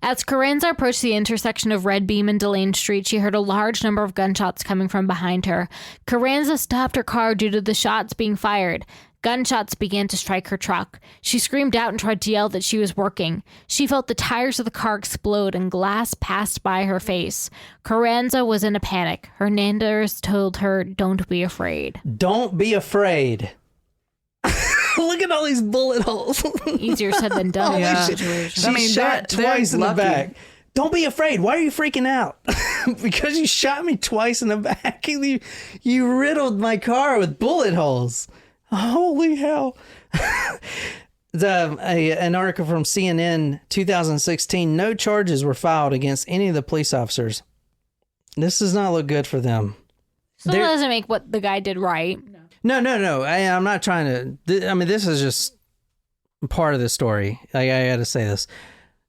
As Carranza approached the intersection of Red Beam and Delane Street, she heard a large number of gunshots coming from behind her. Carranza stopped her car due to the shots being fired. Gunshots began to strike her truck. She screamed out and tried to yell that she was working. She felt the tires of the car explode and glass passed by her face. Carranza was in a panic. Hernandez told her, "Don't be afraid." Don't be afraid. Look at all these bullet holes. Easier said than done. She shot twice in the back. Don't be afraid. Why are you freaking out? Because you shot me twice in the back. You riddled my car with bullet holes. Holy hell. An article from CNN 2016, no charges were filed against any of the police officers. This does not look good for them. So that doesn't make what the guy did right. No. I'm not trying to. I mean, this is just part of the story. I got to say this.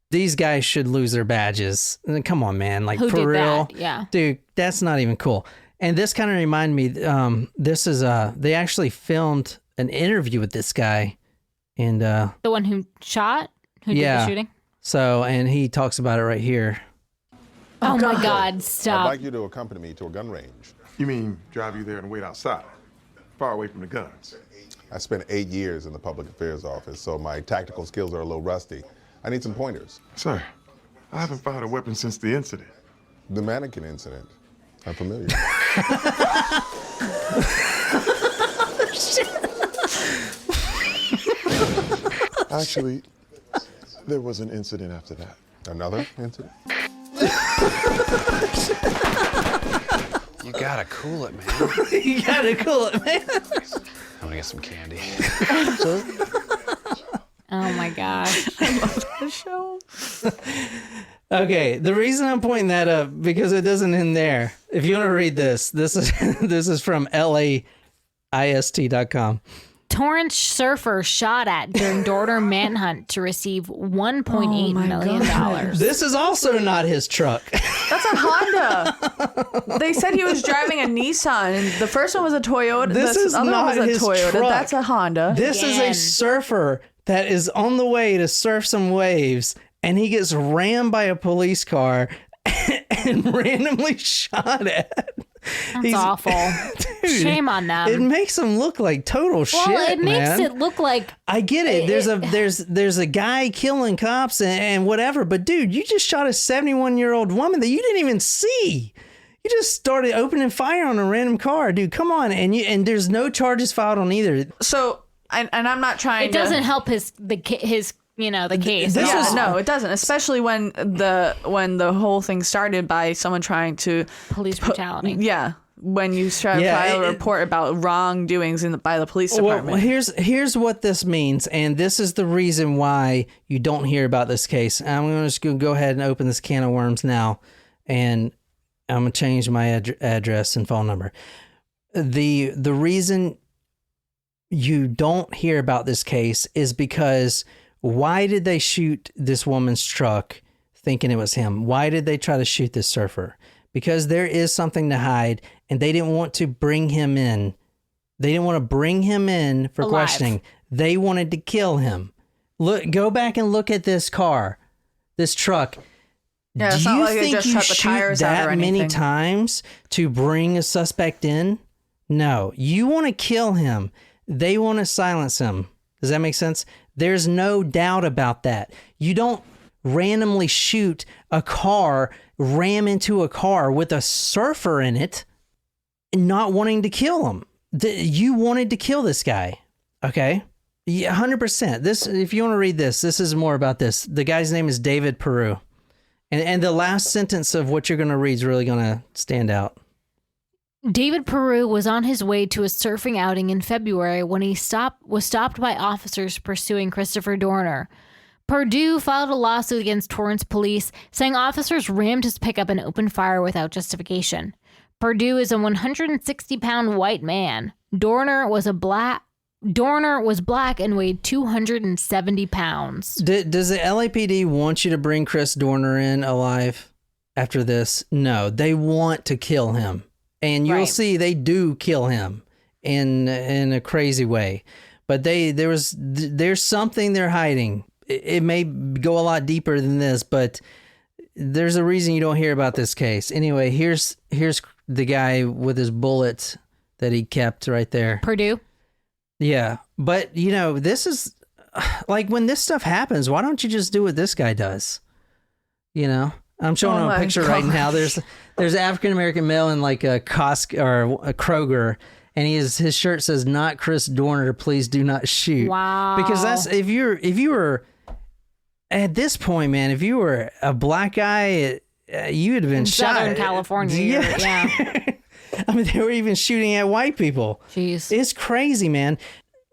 These guys should lose their badges. Come on, man. Like, who for did real. That? Yeah. Dude, that's not even cool. And this kind of reminded me, this is, they actually filmed an interview with this guy. And the one who shot? Who did the shooting? So, and he talks about it right here. Oh my God, stop. I'd like you to accompany me to a gun range. You mean drive you there and wait outside, far away from the guns? I spent 8 years in the public affairs office, so my tactical skills are a little rusty. I need some pointers. Sir, I haven't fired a weapon since the incident. The mannequin incident. I'm familiar. Actually, there was an incident after that. Another incident? You gotta cool it, man. You gotta cool it, man. I wanna get some candy. Oh my gosh. I love that show. Okay, the reason I'm pointing that up, because it doesn't end there. If you want to read this is from LAIST.com. Torrance surfer shot at during Dorner manhunt to receive $1.8 million. This is also not his truck. That's a Honda. They said he was driving a Nissan, and the first one was a Toyota. This is not his Toyota. truck. That's a Honda. This is a surfer that is on the way to surf some waves, and he gets rammed by a police car and randomly shot at. That's awful. Dude, shame on them. It makes him look like total shit, Well, it makes man. it look like... I get it. There's a guy killing cops and whatever, but dude, you just shot a 71-year-old woman that you didn't even see. You just started opening fire on a random car, dude. Come on, and there's no charges filed on either. So, and I'm not trying. It doesn't help his case. No, it doesn't. Especially when the whole thing started by someone trying to police brutality. When you try to file a report about wrongdoings by the police department. Well, here's what this means, and this is the reason why you don't hear about this case. I'm going to go ahead and open this can of worms now, and I'm going to change my address and phone number. The reason you don't hear about this case is because why did they shoot this woman's truck thinking it was him? Why did they try to shoot this surfer? Because there is something to hide, and they didn't want to bring him in. They didn't want to bring him in for questioning. They wanted to kill him. Go back and look at this car, this truck. Yeah, it's Do not you like they think just you shut the shoot tires out or that many anything. times to bring a suspect in? No, you want to kill him. They want to silence him. Does that make sense? There's no doubt about that. You don't randomly shoot a car, ram into a car with a surfer in it, not wanting to kill him. You wanted to kill this guy. Okay? Yeah, 100%. This, if you want to read this is more about this. The guy's name is David Peru. And the last sentence of what you're going to read is really going to stand out. David Peru was on his way to a surfing outing in February when he was stopped by officers pursuing Christopher Dorner. Purdue filed a lawsuit against Torrance police, saying officers rammed his pickup and opened fire without justification. Perdue is a 160-pound white man. Dorner was black and weighed 270 pounds. Does the LAPD want you to bring Chris Dorner in alive after this? No, they want to kill him. And you'll see they do kill him in a crazy way. But there's something they're hiding. It may go a lot deeper than this, but there's a reason you don't hear about this case. Anyway, here's the guy with his bullet that he kept right there. Perdue? Yeah. But, this is like when this stuff happens, why don't you just do what this guy does? I'm showing him a picture right now. There's an African-American male in like a Costco or a Kroger, and his shirt says, "Not Chris Dorner, please do not shoot." Wow. Because that's if you were at this point, man, if you were a black guy, you would have been shot. Southern California. Yeah. I mean, they were even shooting at white people. Jeez. It's crazy, man.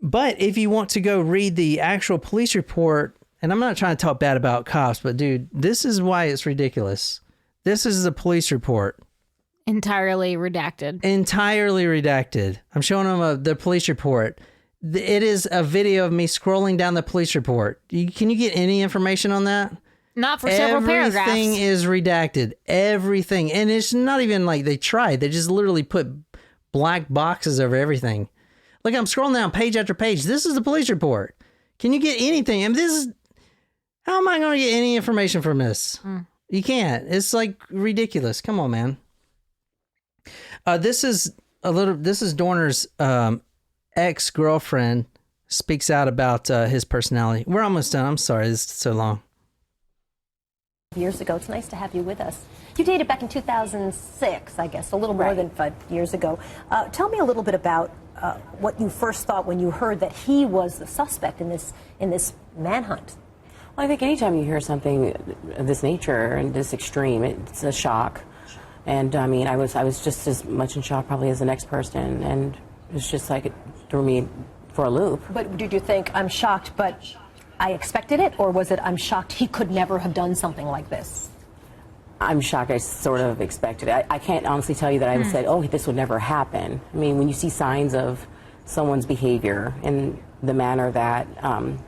But if you want to go read the actual police report, and I'm not trying to talk bad about cops, but dude, this is why it's ridiculous. This is the police report. Entirely redacted. I'm showing them the police report. It is a video of me scrolling down the police report. Can you get any information on that? Not for several paragraphs. Everything is redacted. Everything. And it's not even like they tried. They just literally put black boxes over everything. Like I'm scrolling down page after page. This is the police report. Can you get anything? I mean, how am I going to get any information from this? You can't. It's like ridiculous. Come on, man. This is Dorner's ex-girlfriend speaks out about his personality. We're almost done. I'm sorry. This is so long. Years ago. It's nice to have you with us. You dated back in 2006, I guess, a little more than 5 years ago. Tell me a little bit about what you first thought when you heard that he was the suspect in this manhunt. Well, I think anytime you hear something of this nature and this extreme, it's a shock. And I mean, I was just as much in shock probably as the next person, and it was just like it threw me for a loop. But did you think, I'm shocked, but I expected it, or was it, I'm shocked he could never have done something like this? I'm shocked. I sort of expected it. I can't honestly tell you that I said, oh, this would never happen. I mean, when you see signs of someone's behavior in the manner that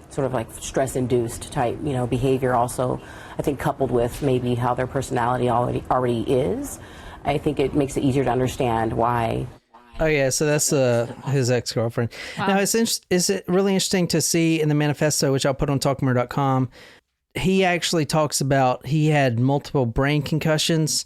sort of like stress-induced type, behavior also, I think coupled with maybe how their personality already is, I think it makes it easier to understand why. Oh, yeah, so that's his ex-girlfriend. Wow. Now, it's really interesting to see in the manifesto, which I'll put on talkmurder.com, he actually talks about he had multiple brain concussions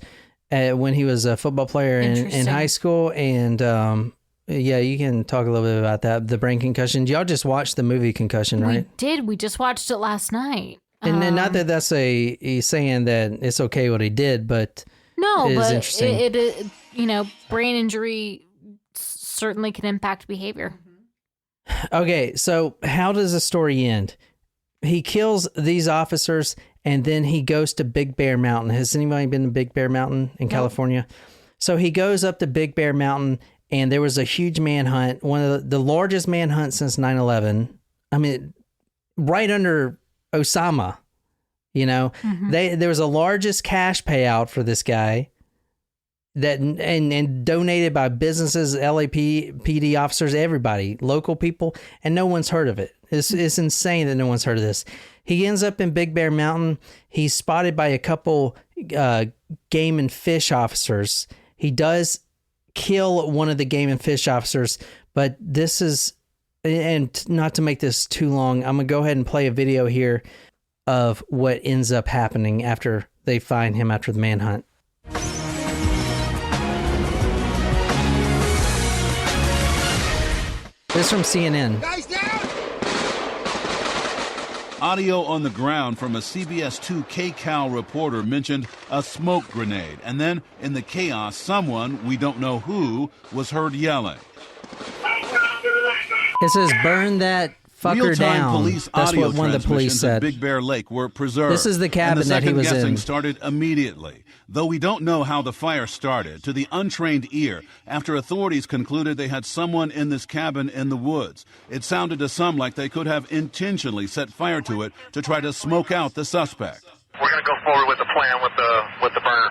when he was a football player in high school. And, yeah, you can talk a little bit about that, the brain concussion. Y'all just watched the movie Concussion, right? We did. We just watched it last night. And not that that's he's saying that it's okay what he did, but no, it is but interesting. It brain injury certainly can impact behavior. Okay, so how does the story end? He kills these officers, and then he goes to Big Bear Mountain. Has anybody been to Big Bear Mountain in California? So he goes up to Big Bear Mountain, and there was a huge manhunt, one of the largest manhunt since 9/11. I mean, right under Osama, there was the largest cash payout for this guy. That and donated by businesses, LAPD officers, everybody, local people, and no one's heard of it. It's insane that no one's heard of this. He ends up in Big Bear Mountain. He's spotted by a couple game and fish officers. He does kill one of the game and fish officers, but this is, and not to make this too long, I'm gonna go ahead and play a video here of what ends up happening after they find him after the manhunt. This is from CNN. Audio on the ground from a CBS 2 KCAL reporter mentioned a smoke grenade. And then, in the chaos, someone, we don't know who, was heard yelling. It says, burn that fucker down. That's what one of the police said. Big Bear Lake were preserved. This is the cabin that he was in. The second guessing started immediately. Though we don't know how the fire started, to the untrained ear, after authorities concluded they had someone in this cabin in the woods, it sounded to some like they could have intentionally set fire to it to try to smoke out the suspect. We're going to go forward with the plan with the burner.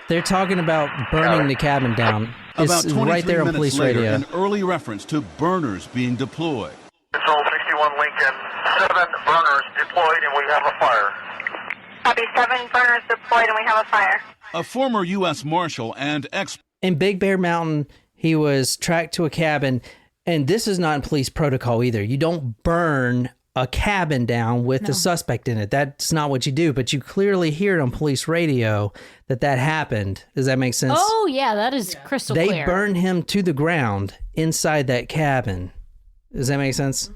They're talking about burning the cabin down. About It's 23 right there on minutes police later, radio. an early reference to burners being deployed. Control 61 Lincoln, 7 burners deployed and we have a fire. Copy, 7 burners deployed and we have a fire. A former U.S. Marshal and In Big Bear Mountain, he was tracked to a cabin, and this is not in police protocol either. You don't burn a cabin down with the suspect in it. That's not what you do, but you clearly hear it on police radio that happened. Does that make sense? Oh, yeah, that is crystal clear. They burned him to the ground inside that cabin. Does that make sense?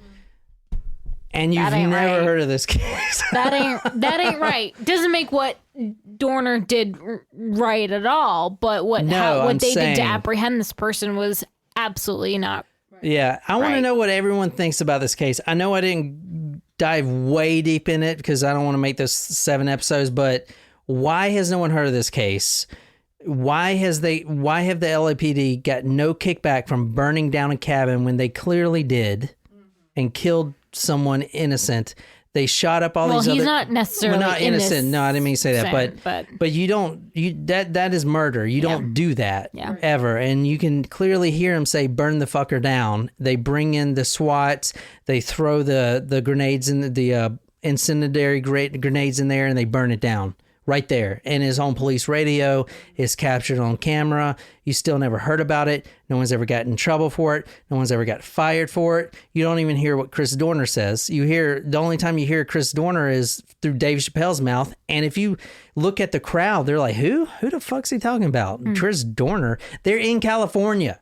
And you've never heard of this case. That ain't right. Doesn't make what Dorner did right at all, but what they did to apprehend this person was absolutely not. Yeah, I want to know what everyone thinks about this case. I know I didn't dive way deep in it because I don't want to make this 7 episodes, but why has no one heard of this case? Why have the LAPD got no kickback from burning down a cabin when they clearly did and killed someone innocent? They shot up all these other... Well, he's not necessarily not innocent. No, I didn't mean to say that. But you don't... That is murder. You don't do that ever. And you can clearly hear him say, burn the fucker down. They bring in the SWAT. They throw the grenades in the incendiary grenades in there and they burn it down. Right there. And his own police radio is captured on camera. You still never heard about it. No one's ever gotten in trouble for it. No one's ever got fired for it. You don't even hear what Chris Dorner says. The only time you hear Chris Dorner is through Dave Chappelle's mouth. And if you look at the crowd, they're like, who the fuck's he talking about? Chris Dorner. They're in California.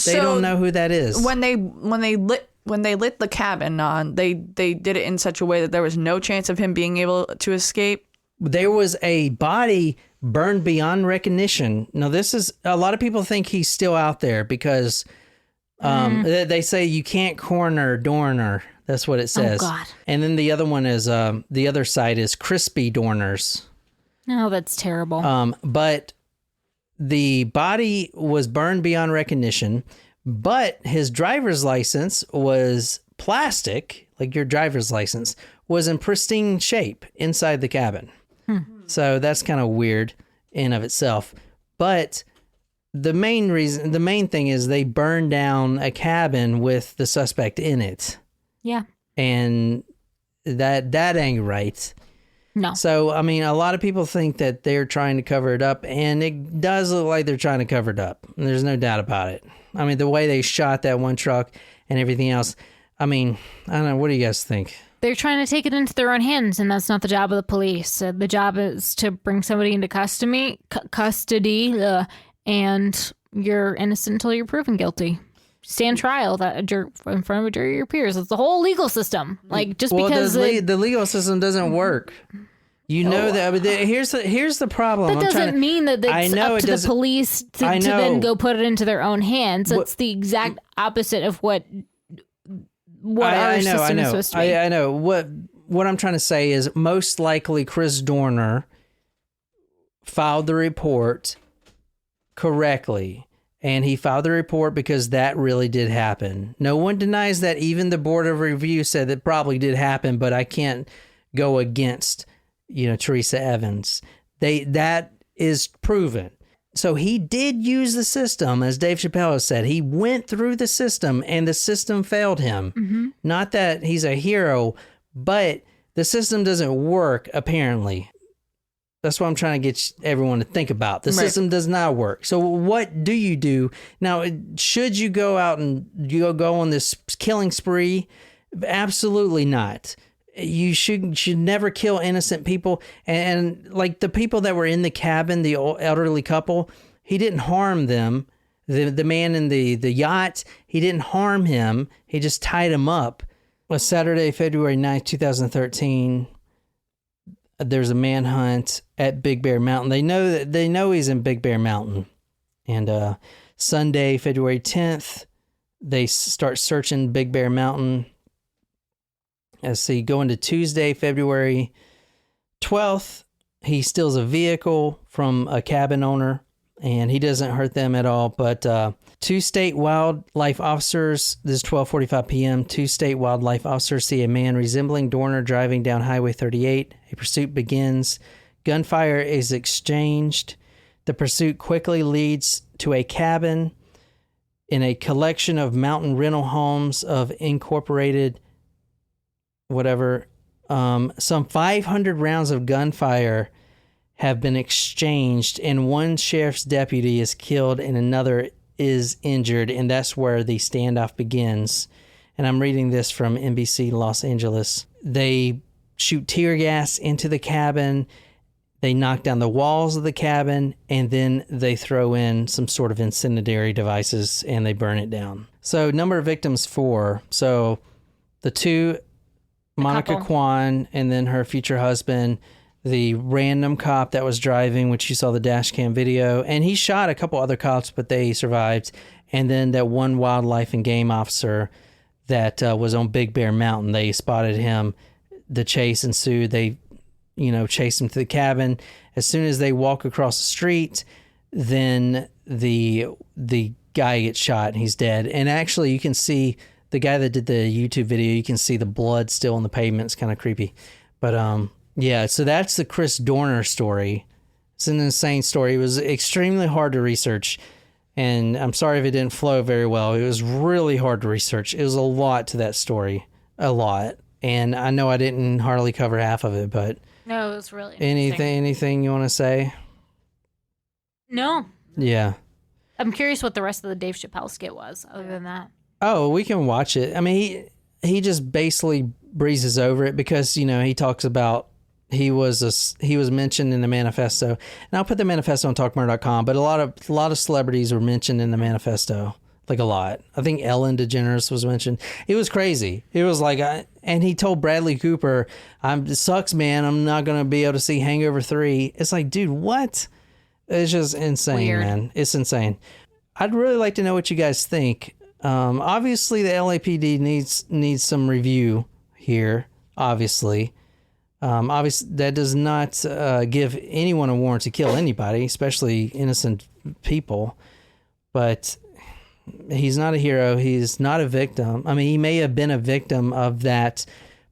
They don't know who that is. When they lit the cabin on, they did it in such a way that there was no chance of him being able to escape. There was a body burned beyond recognition. Now, this is a lot of people think he's still out there because they say you can't corner Dorner. That's what it says. Oh, God. And then the other one is the other side is Crispy Dorners. No, that's terrible. But the body was burned beyond recognition, but his driver's license was plastic, like your driver's license, was in pristine shape inside the cabin. So that's kind of weird in of itself. But the main thing is they burned down a cabin with the suspect in it. Yeah. And that ain't right. No. So, I mean, a lot of people think that they're trying to cover it up, and it does look like they're trying to cover it up. There's no doubt about it. I mean, the way they shot that one truck and everything else, I mean, I don't know. What do you guys think? They're trying to take it into their own hands, and that's not the job of the police. The job is to bring somebody into custody, and you're innocent until you're proven guilty. Stand trial in front of a jury of your peers. It's the whole legal system. Like just because the legal system doesn't work. You know that. But here's the problem. That doesn't mean that it's up to the police to then go put it into their own hands. It's the exact opposite of what our system is supposed to be. I know. What I'm trying to say is most likely Chris Dorner filed the report correctly. And he filed the report because that really did happen. No one denies that. Even the Board of Review said that probably did happen, but I can't go against, Teresa Evans. That is proven. So he did use the system, as Dave Chappelle has said. He went through the system, and the system failed him. Mm-hmm. Not that he's a hero, but the system doesn't work, apparently. That's what I'm trying to get everyone to think about. The system does not work. So what do you do? Now, should you go out and go on this killing spree? Absolutely not. You should never kill innocent people. And like the people that were in the cabin, the elderly couple, he didn't harm them. The man in the yacht, he didn't harm him. He just tied him up. On Saturday, February 9th, 2013, there's a manhunt at Big Bear Mountain. They know he's in Big Bear Mountain. And Sunday, February 10th, they start searching Big Bear Mountain. Let's see, going to Tuesday, February 12th, he steals a vehicle from a cabin owner, and he doesn't hurt them at all. But 2 state wildlife officers, this is 12:45 p.m., 2 state wildlife officers see a man resembling Dorner driving down Highway 38. A pursuit begins. Gunfire is exchanged. The pursuit quickly leads to a cabin in a collection of mountain rental homes of incorporated whatever. Some 500 rounds of gunfire have been exchanged, and one sheriff's deputy is killed and another is injured, and that's where the standoff begins. And I'm reading this from NBC Los Angeles. They shoot tear gas into the cabin, they knock down the walls of the cabin, and then they throw in some sort of incendiary devices and they burn it down. So number of victims, 4. So the 2, Monica Kwan and then her future husband, the random cop that was driving, which you saw the dash cam video, and he shot a couple other cops, but they survived. And then that one wildlife and game officer that was on Big Bear Mountain, they spotted him. The chase ensued. They, chased him to the cabin. As soon as they walk across the street, then the guy gets shot and he's dead. And actually, you can see the guy that did the YouTube video. You can see the blood still on the pavement. It's kind of creepy, but yeah. So that's the Chris Dorner story. It's an insane story. It was extremely hard to research, and I'm sorry if it didn't flow very well. It was really hard to research. It was a lot to that story, a lot. And I know I didn't hardly cover half of it, but no, it was really anything you want to say? No. Yeah. I'm curious what the rest of the Dave Chappelle skit was, other than that. Oh, we can watch it. I mean, he just basically breezes over it because, he talks about he was mentioned in the Manifesto. And I'll put the Manifesto on talkmurder.com, but a lot of celebrities were mentioned in the Manifesto. Like a lot. I think Ellen DeGeneres was mentioned. It was crazy. It was like, and he told Bradley Cooper, it sucks, man. I'm not going to be able to see Hangover 3. It's like, dude, what? It's just insane, Weird. Man. It's insane. I'd really like to know what you guys think. Obviously, the LAPD needs some review here, obviously. Obviously, that does not give anyone a warrant to kill anybody, especially innocent people. But he's not a hero. He's not a victim. I mean, he may have been a victim of that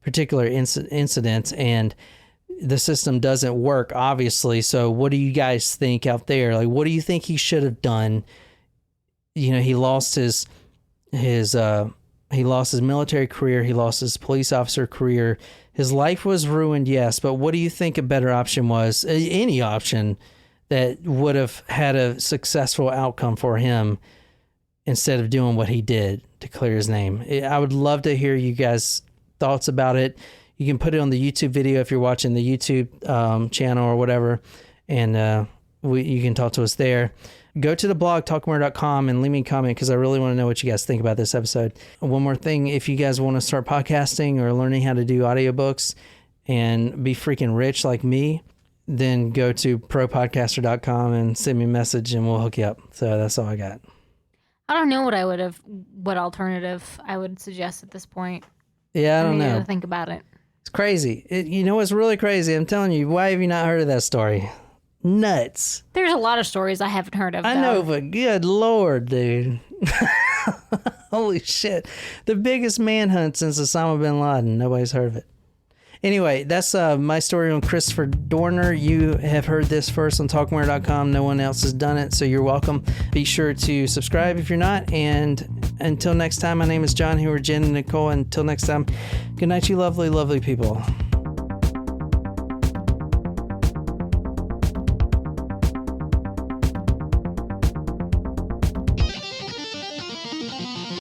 particular incident, and the system doesn't work, obviously. So what do you guys think out there? Like, what do you think he should have done? He lost his military career. He lost his police officer career. His life was ruined, yes. But what do you think a better option was? Any option that would have had a successful outcome for him, instead of doing what he did to clear his name. I would love to hear you guys' thoughts about it. You can put it on the YouTube video if you're watching the YouTube channel or whatever, and you can talk to us there. Go to the blog, talkmurder.com, and leave me a comment because I really want to know what you guys think about this episode. One more thing, if you guys want to start podcasting or learning how to do audiobooks and be freaking rich like me, then go to propodcaster.com and send me a message and we'll hook you up. So that's all I got. I don't know what alternative I would suggest at this point. Yeah, I don't know. To think about it. It's crazy. It's really crazy. I'm telling you, why have you not heard of that story? Nuts. There's a lot of stories I haven't heard of. I know, but good Lord, dude. Holy shit. The biggest manhunt since Osama bin Laden. Nobody's heard of it. Anyway, that's my story on Christopher Dorner. You have heard this first on talkmurder.com. No one else has done it, so you're welcome. Be sure to subscribe if you're not. And until next time, my name is John, here with Jen and Nicole. Until next time, good night, you lovely, lovely people.